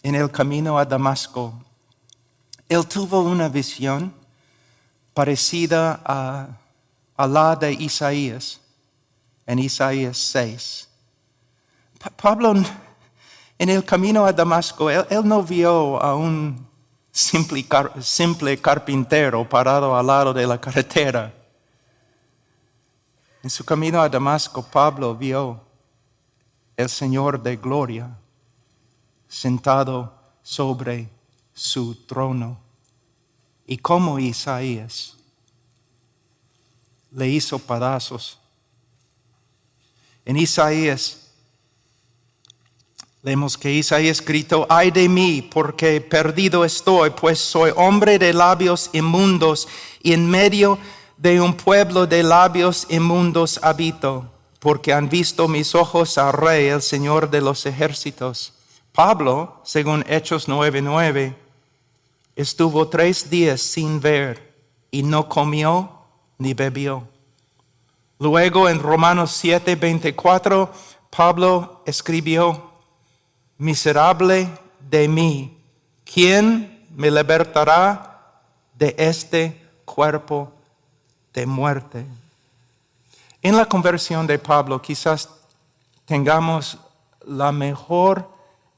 en el camino a Damasco, él tuvo una visión parecida a la de Isaías, en Isaías 6. Pablo, en el camino a Damasco, él no vio a un simple carpintero parado al lado de la carretera. En su camino a Damasco, Pablo vio el Señor de gloria sentado sobre su trono. Y como Isaías le hizo pedazos. En Isaías, leemos que Isaías gritó: ay de mí, porque perdido estoy, pues soy hombre de labios inmundos, y en medio de un pueblo de labios inmundos habito, porque han visto mis ojos al Rey, el Señor de los ejércitos. Pablo, según Hechos 9:9, estuvo 3 días sin ver y no comió ni bebió. Luego en Romanos 7:24, Pablo escribió: miserable de mí, ¿quién me libertará de este cuerpo de muerte? En la conversión de Pablo quizás tengamos la mejor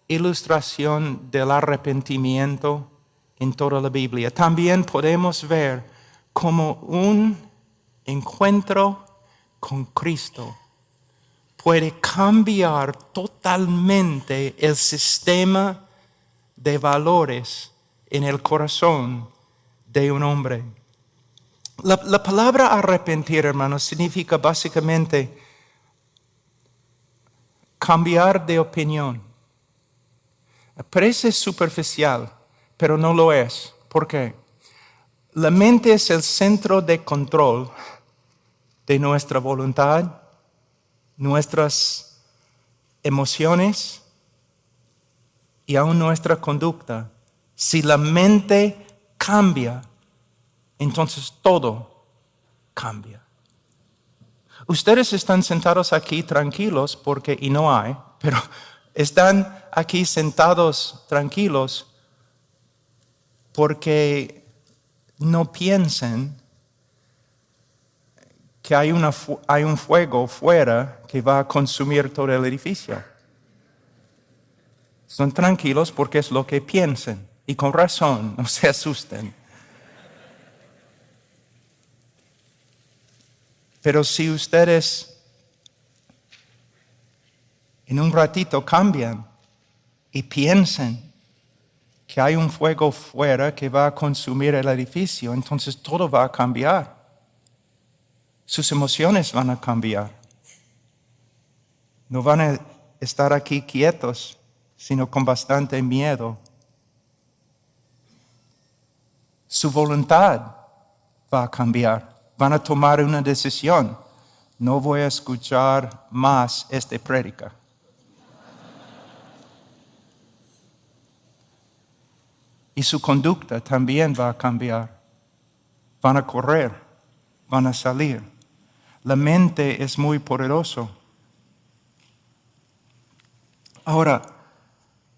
ilustración del arrepentimiento en toda la Biblia. También podemos ver como un encuentro con Cristo puede cambiar totalmente el sistema de valores en el corazón de un hombre. La palabra arrepentir, hermanos, significa básicamente cambiar de opinión. Parece superficial, pero no lo es. ¿Por qué? La mente es el centro de control de nuestra voluntad, nuestras emociones y aún nuestra conducta. Si la mente cambia, entonces todo cambia. Ustedes están sentados aquí tranquilos y no hay, pero están aquí sentados tranquilos porque no piensen que hay un fuego fuera que va a consumir todo el edificio. Son tranquilos porque es lo que piensan, y con razón, no se asusten. Pero si ustedes en un ratito cambian y piensan que hay un fuego fuera que va a consumir el edificio, entonces todo va a cambiar. Sus emociones van a cambiar. No van a estar aquí quietos, sino con bastante miedo. Su voluntad va a cambiar. Van a tomar una decisión. No voy a escuchar más esta prédica. Y su conducta también va a cambiar. Van a correr, van a salir. La mente es muy poderosa. Ahora,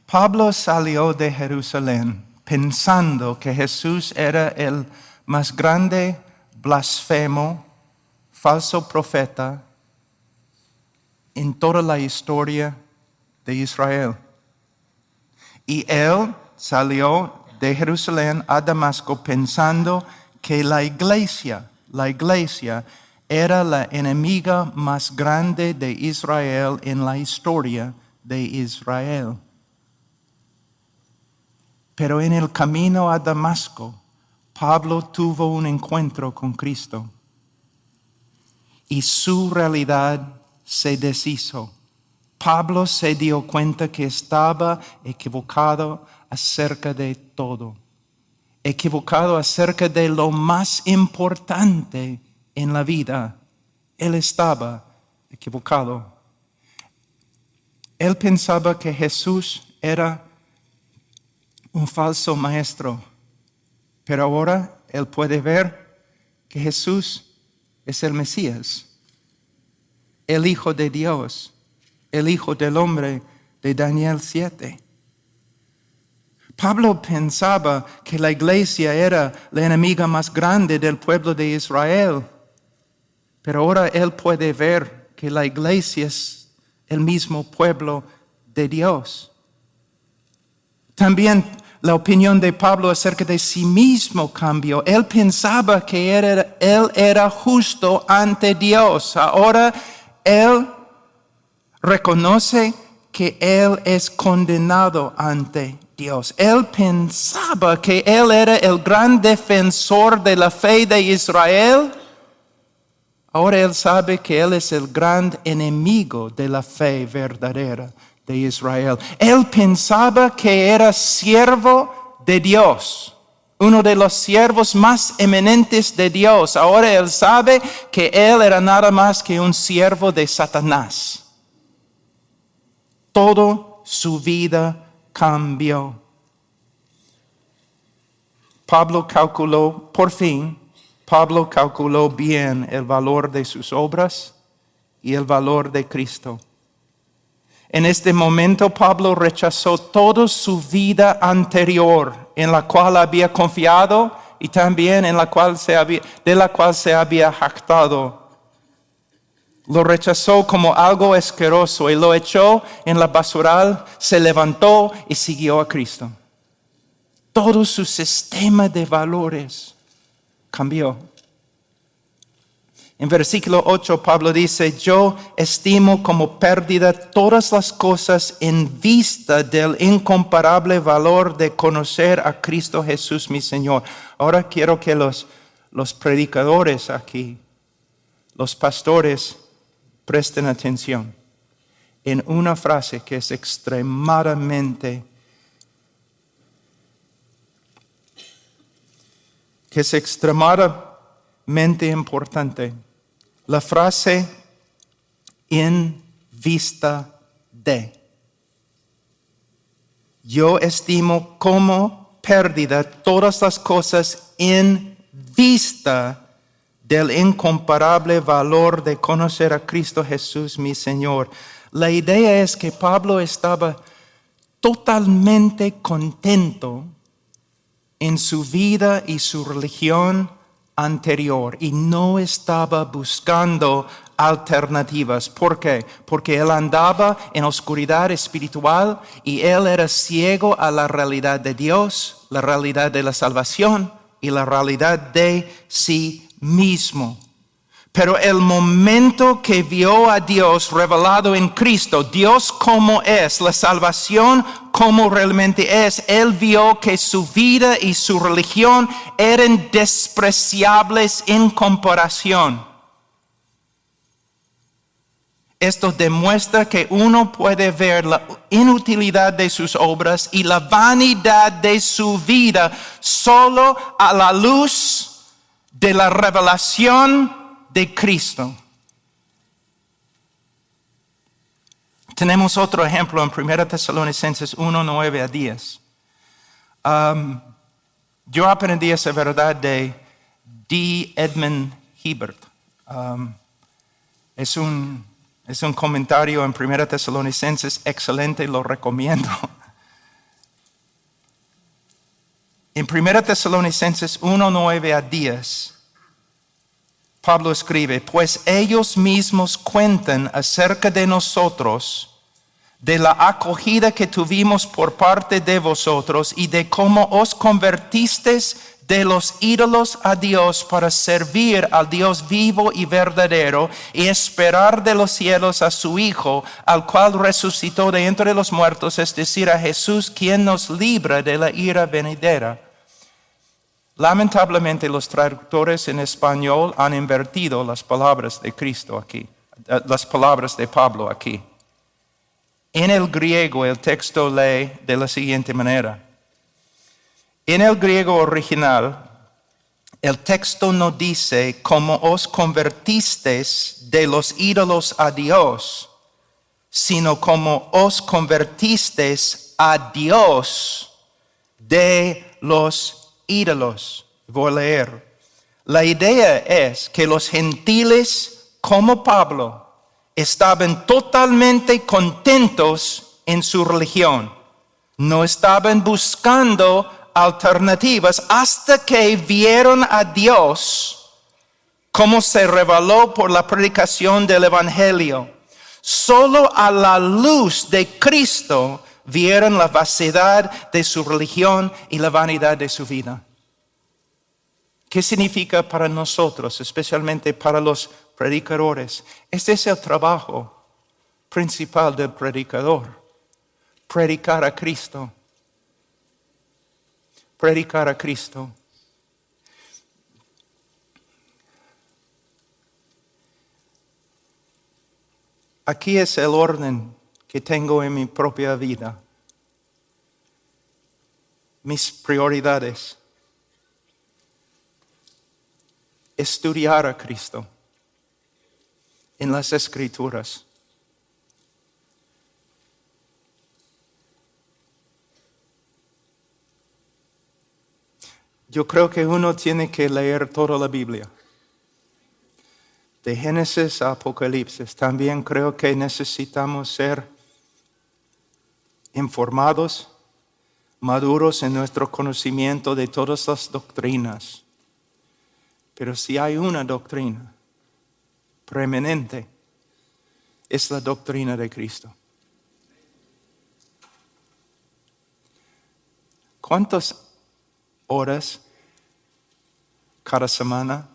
Pablo salió de Jerusalén pensando que Jesús era el más grande blasfemo, falso profeta en toda la historia de Israel. Y él salió de Jerusalén a Damasco pensando que la iglesia era la enemiga más grande de Israel en la historia de Israel. Pero en el camino a Damasco, Pablo tuvo un encuentro con Cristo y su realidad se deshizo. Pablo se dio cuenta que estaba equivocado acerca de todo, equivocado acerca de lo más importante en la vida. Él estaba equivocado. Él pensaba que Jesús era un falso maestro, pero ahora él puede ver que Jesús es el Mesías, el Hijo de Dios, el Hijo del Hombre de Daniel 7. Pablo pensaba que la iglesia era la enemiga más grande del pueblo de Israel, pero ahora él puede ver que la iglesia es el mismo pueblo de Dios. También la opinión de Pablo acerca de sí mismo cambió. Él pensaba que él era justo ante Dios. Ahora él reconoce que él es condenado ante Dios. Él pensaba que él era el gran defensor de la fe de Israel. Ahora él sabe que él es el gran enemigo de la fe verdadera de Israel. Él pensaba que era siervo de Dios, uno de los siervos más eminentes de Dios. Ahora él sabe que él era nada más que un siervo de Satanás. Toda su vida cambió. Pablo calculó bien el valor de sus obras y el valor de Cristo. En este momento Pablo rechazó toda su vida anterior en la cual había confiado y también de la cual se había jactado. Lo rechazó como algo asqueroso y lo echó en la basural, se levantó y siguió a Cristo. Todo su sistema de valores cambió. En versículo 8 Pablo dice: yo estimo como pérdida todas las cosas en vista del incomparable valor de conocer a Cristo Jesús mi Señor. Ahora quiero que los predicadores aquí, los pastores, presten atención en una frase que es extremadamente importante. La frase en vista de. Yo estimo como pérdida todas las cosas en vista del incomparable valor de conocer a Cristo Jesús mi Señor. La idea es que Pablo estaba totalmente contento en su vida y su religión anterior y no estaba buscando alternativas. ¿Por qué? Porque él andaba en oscuridad espiritual y él era ciego a la realidad de Dios, la realidad de la salvación y la realidad de sí mismo. Pero el momento que vio a Dios revelado en Cristo, Dios como es, la salvación como realmente es, él vio que su vida y su religión eran despreciables en comparación. Esto demuestra que uno puede ver la inutilidad de sus obras y la vanidad de su vida solo a la luz de la revelación de Cristo. Tenemos otro ejemplo en 1 Tesalonicenses 1, 9 a 10. Yo aprendí esa verdad de D. Edmund Hiebert. Es un comentario en 1 Tesalonicenses excelente, lo recomiendo. En 1 Tesalonicenses 1, 9 a 10, Pablo escribe, pues ellos mismos cuentan acerca de nosotros, de la acogida que tuvimos por parte de vosotros y de cómo os convertisteis de los ídolos a Dios para servir al Dios vivo y verdadero y esperar de los cielos a su Hijo, al cual resucitó de entre los muertos, es decir, a Jesús, quien nos libra de la ira venidera. Lamentablemente los traductores en español han invertido las palabras de Cristo aquí, las palabras de Pablo aquí. En el griego el texto lee de la siguiente manera. En el griego original, el texto no dice cómo os convertisteis de los ídolos a Dios, sino cómo os convertisteis a Dios de los ídolos. Voy a leer. La idea es que los gentiles, como Pablo, estaban totalmente contentos en su religión. No estaban buscando alternativas hasta que vieron a Dios como se reveló por la predicación del Evangelio. Solo a la luz de Cristo vieron la vaciedad de su religión y la vanidad de su vida. ¿Qué significa para nosotros, especialmente para los predicadores? Este es el trabajo principal del predicador: predicar a Cristo. Predicar a Cristo. Aquí es el orden que tengo en mi propia vida. Mis prioridades. Estudiar a Cristo en las Escrituras. Yo creo que uno tiene que leer toda la Biblia, de Génesis a Apocalipsis. También creo que necesitamos ser informados, maduros en nuestro conocimiento de todas las doctrinas. Pero si hay una doctrina preeminente, es la doctrina de Cristo. ¿Cuántas horas cada semana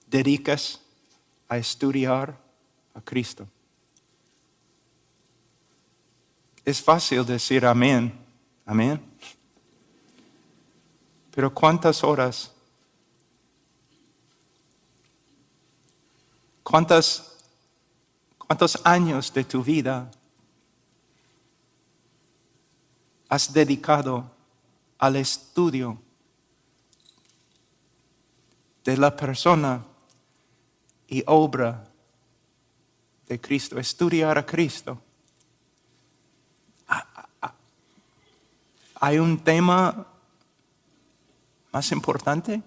dedicas a estudiar a Cristo? Es fácil decir amén, amén. Pero ¿cuántas horas? ¿Cuántos años de tu vida has dedicado al estudio de la persona y obra de Cristo? Estudiar a Cristo. ¿Hay un tema más importante?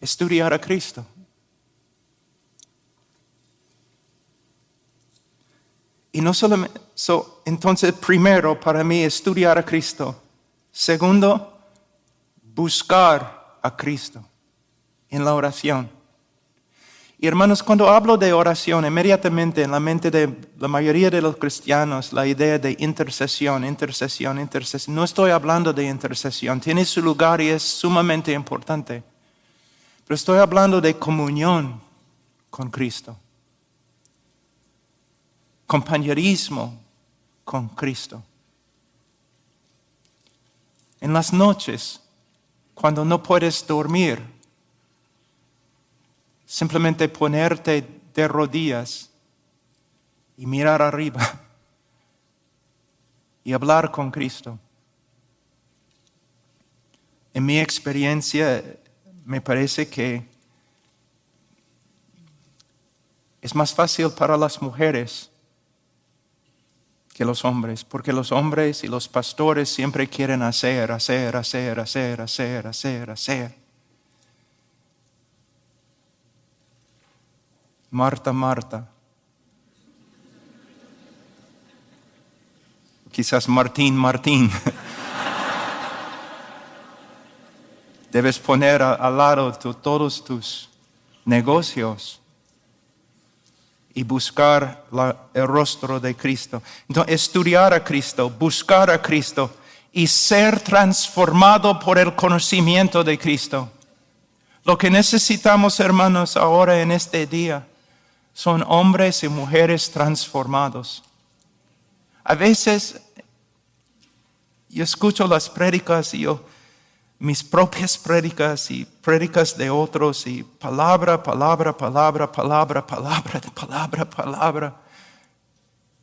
Estudiar a Cristo. Y no solamente, entonces primero para mí estudiar a Cristo. Segundo, buscar a Cristo en la oración. Y hermanos, cuando hablo de oración, inmediatamente en la mente de la mayoría de los cristianos, la idea de intercesión. No estoy hablando de intercesión, tiene su lugar y es sumamente importante. Pero estoy hablando de comunión con Cristo. Compañerismo con Cristo. En las noches, cuando no puedes dormir, simplemente ponerte de rodillas y mirar arriba y hablar con Cristo. En mi experiencia, me parece que es más fácil para las mujeres que los hombres, porque los hombres y los pastores siempre quieren hacer. Marta. Quizás Martín. Debes poner al lado todos tus negocios y buscar el rostro de Cristo. Entonces, estudiar a Cristo, buscar a Cristo y ser transformado por el conocimiento de Cristo. Lo que necesitamos, hermanos, ahora en este día son hombres y mujeres transformados. A veces yo escucho las prédicas y mis propias prédicas y prédicas de otros y palabra.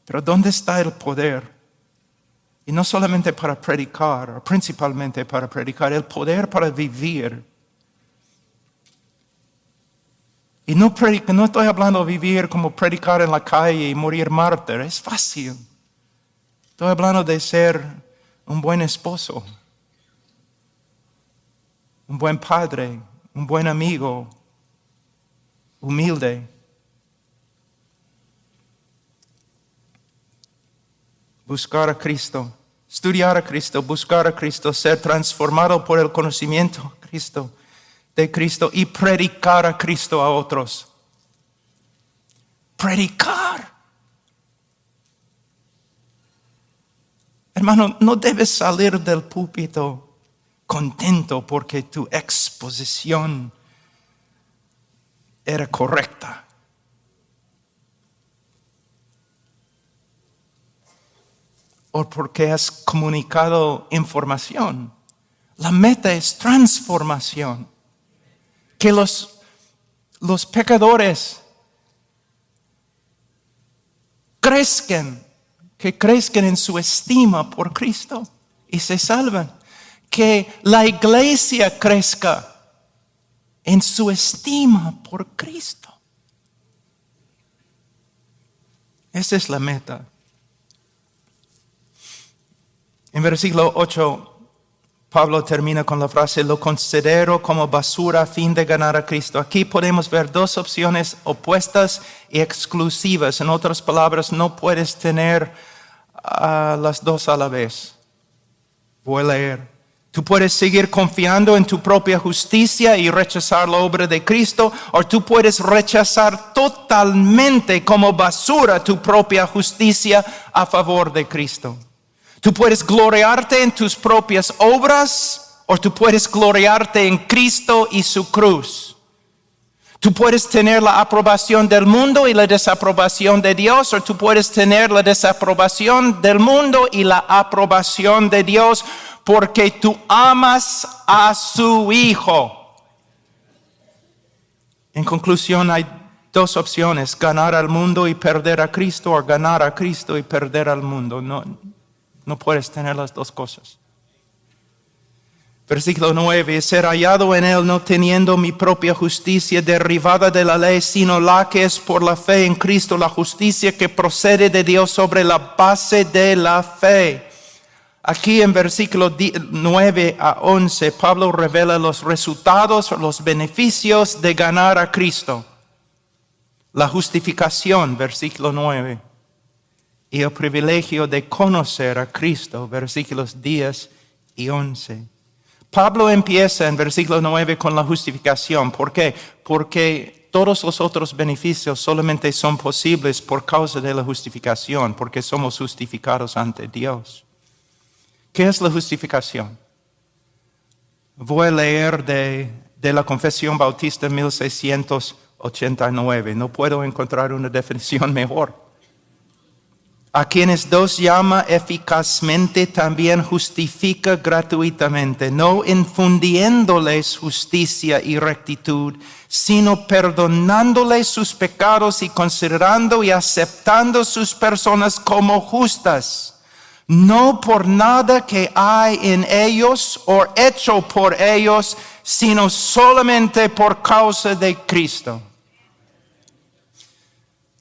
Pero ¿dónde está el poder? Y no solamente para predicar, o principalmente para predicar, el poder para vivir. Y no estoy hablando de vivir como predicar en la calle y morir mártir, es fácil. Estoy hablando de ser un buen esposo, un buen padre, un buen amigo, humilde. Buscar a Cristo, estudiar a Cristo, buscar a Cristo, ser transformado por el conocimiento de Cristo y predicar a Cristo a otros. Predicar. Hermano, no debes salir del púlpito contento porque tu exposición era correcta. O porque has comunicado información. La meta es transformación. Que los pecadores crezcan en su estima por Cristo y se salvan. Que la iglesia crezca en su estima por Cristo. Esa es la meta. En versículo 8, Pablo termina con la frase, lo considero como basura a fin de ganar a Cristo. Aquí podemos ver dos opciones opuestas y exclusivas. En otras palabras, no puedes tener las dos a la vez. Voy a leer. Tú puedes seguir confiando en tu propia justicia y rechazar la obra de Cristo, o tú puedes rechazar totalmente como basura tu propia justicia a favor de Cristo. Tú puedes gloriarte en tus propias obras, o tú puedes gloriarte en Cristo y su cruz. Tú puedes tener la aprobación del mundo y la desaprobación de Dios, o tú puedes tener la desaprobación del mundo y la aprobación de Dios, porque tú amas a su Hijo. En conclusión, hay dos opciones: ganar al mundo y perder a Cristo, o ganar a Cristo y perder al mundo. No puedes tener las dos cosas. Versículo 9, ser hallado en él no teniendo mi propia justicia derivada de la ley, sino la que es por la fe en Cristo, la justicia que procede de Dios sobre la base de la fe. Aquí en versículo 9 a 11, Pablo revela los resultados, los beneficios de ganar a Cristo. La justificación, versículo 9. Y el privilegio de conocer a Cristo, versículos 10 y 11. Pablo empieza en versículo 9 con la justificación. ¿Por qué? Porque todos los otros beneficios solamente son posibles por causa de la justificación, porque somos justificados ante Dios. ¿Qué es la justificación? Voy a leer de la Confesión Bautista 1689. No puedo encontrar una definición mejor. A quienes Dios llama eficazmente, también justifica gratuitamente, no infundiéndoles justicia y rectitud, sino perdonándoles sus pecados y considerando y aceptando sus personas como justas, no por nada que hay en ellos o hecho por ellos, sino solamente por causa de Cristo.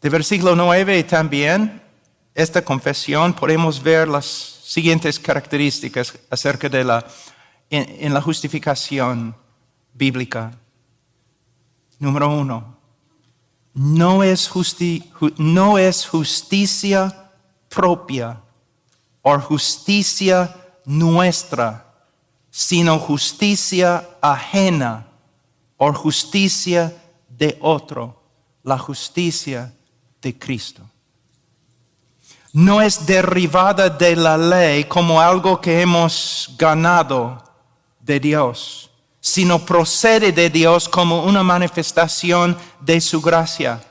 De versículo 9 también, esta confesión, podemos ver las siguientes características acerca de en la justificación bíblica. Número 1, no es justicia propia o justicia nuestra, sino justicia ajena o justicia de otro, la justicia de Cristo. No es derivada de la ley como algo que hemos ganado de Dios, sino procede de Dios como una manifestación de su gracia.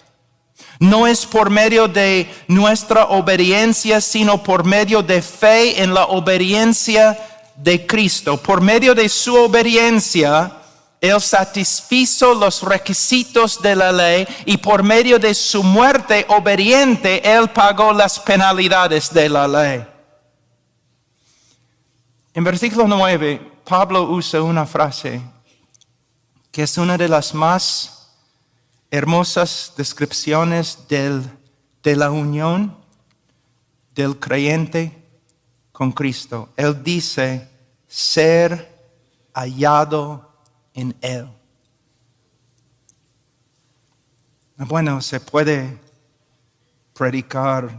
No es por medio de nuestra obediencia, sino por medio de fe en la obediencia de Cristo. Por medio de su obediencia, Él satisfizo los requisitos de la ley y por medio de su muerte obediente, Él pagó las penalidades de la ley. En versículo 9, Pablo usa una frase que es una de las más hermosas descripciones de la unión del creyente con Cristo. Él dice, ser hallado en Él. Bueno, se puede predicar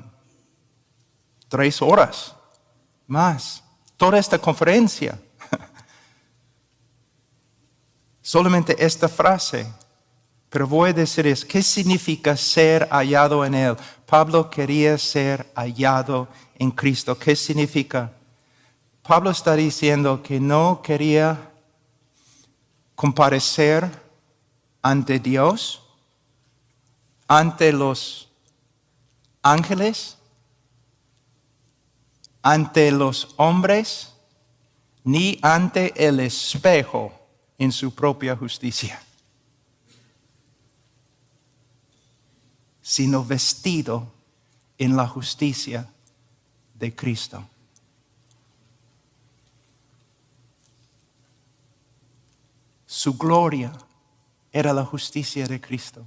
3 horas más, toda esta conferencia. Solamente esta frase. Pero voy a decir ¿qué significa ser hallado en Él? Pablo quería ser hallado en Cristo. ¿Qué significa? Pablo está diciendo que no quería comparecer ante Dios, ante los ángeles, ante los hombres, ni ante el espejo en su propia justicia, sino vestido en la justicia de Cristo. Su gloria era la justicia de Cristo.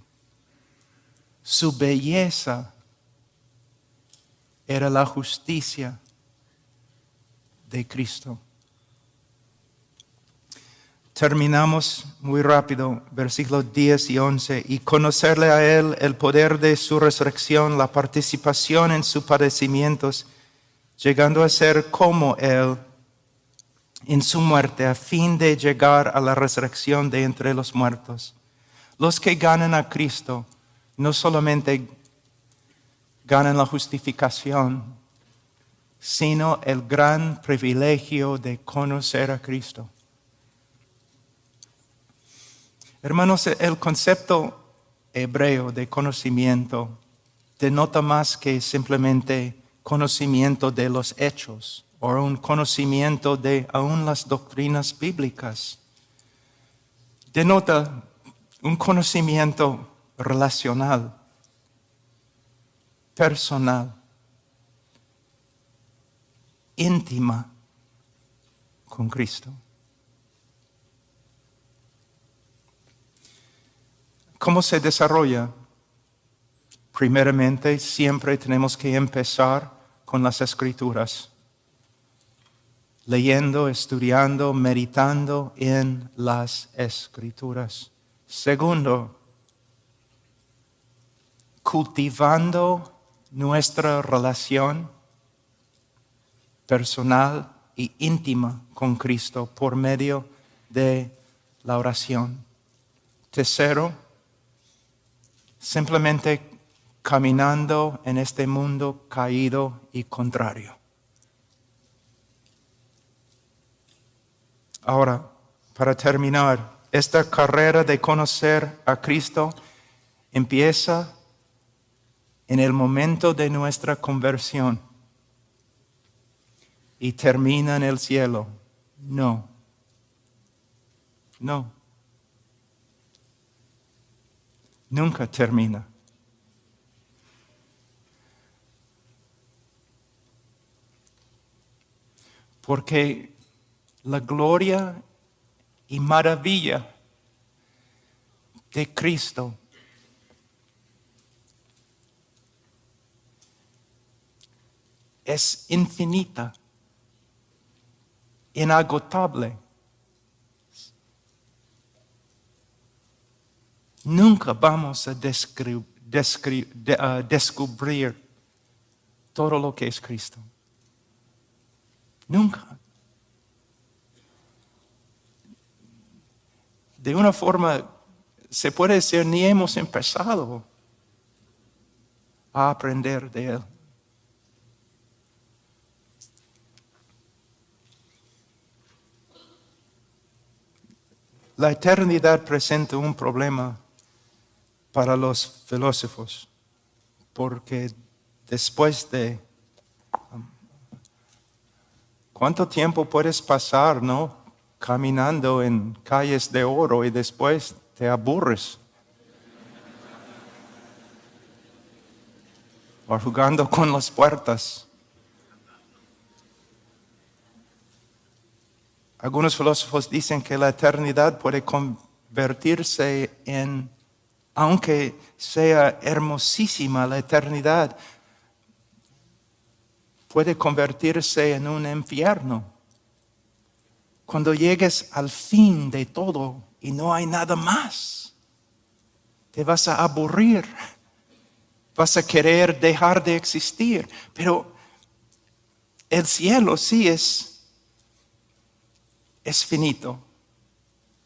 Su belleza era la justicia de Cristo. Terminamos muy rápido, versículos 10 y 11. Y conocerle a Él el poder de su resurrección, la participación en sus padecimientos, llegando a ser como Él en su muerte, a fin de llegar a la resurrección de entre los muertos. Los que ganan a Cristo no solamente ganan la justificación, sino el gran privilegio de conocer a Cristo. Hermanos, el concepto hebreo de conocimiento denota más que simplemente conocimiento de los hechos o un conocimiento de aún las doctrinas bíblicas. Denota un conocimiento relacional, personal, íntima con Cristo. ¿Cómo se desarrolla? Primeramente, siempre tenemos que empezar con las Escrituras, leyendo, estudiando, meditando en las Escrituras. Segundo, cultivando nuestra relación personal e íntima con Cristo por medio de la oración. Tercero, simplemente caminando en este mundo caído y contrario. Ahora, para terminar, esta carrera de conocer a Cristo empieza en el momento de nuestra conversión y termina en el cielo. No. Nunca termina. Porque la gloria y maravilla de Cristo es infinita, inagotable. Nunca vamos a descubrir todo lo que es Cristo. Nunca. de una forma, se puede decir, ni hemos empezado a aprender de Él. La eternidad presenta un problema para los filósofos, porque después de ¿cuánto tiempo puedes pasar, caminando en calles de oro y después te aburres? O jugando con las puertas. Algunos filósofos dicen que la eternidad puede convertirse en, aunque sea hermosísima la eternidad, puede convertirse en un infierno. Cuando llegues al fin de todo y no hay nada más, te vas a aburrir, vas a querer dejar de existir. Pero el cielo sí es finito,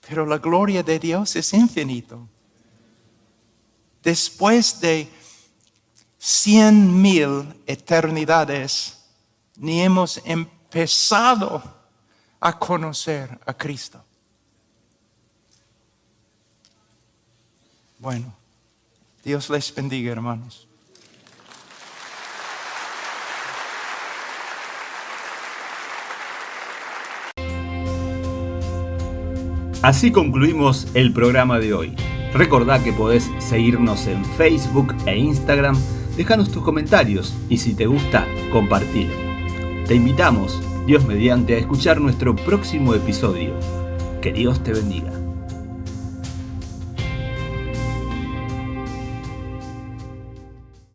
pero la gloria de Dios es infinito. Después de 100,000 eternidades, ni hemos empezado a conocer a Cristo. Bueno, Dios les bendiga, hermanos. Así concluimos el programa de hoy. Recordá que podés seguirnos en Facebook e Instagram, dejanos tus comentarios y si te gusta, compartilo. Te invitamos, Dios mediante, a escuchar nuestro próximo episodio. Que Dios te bendiga.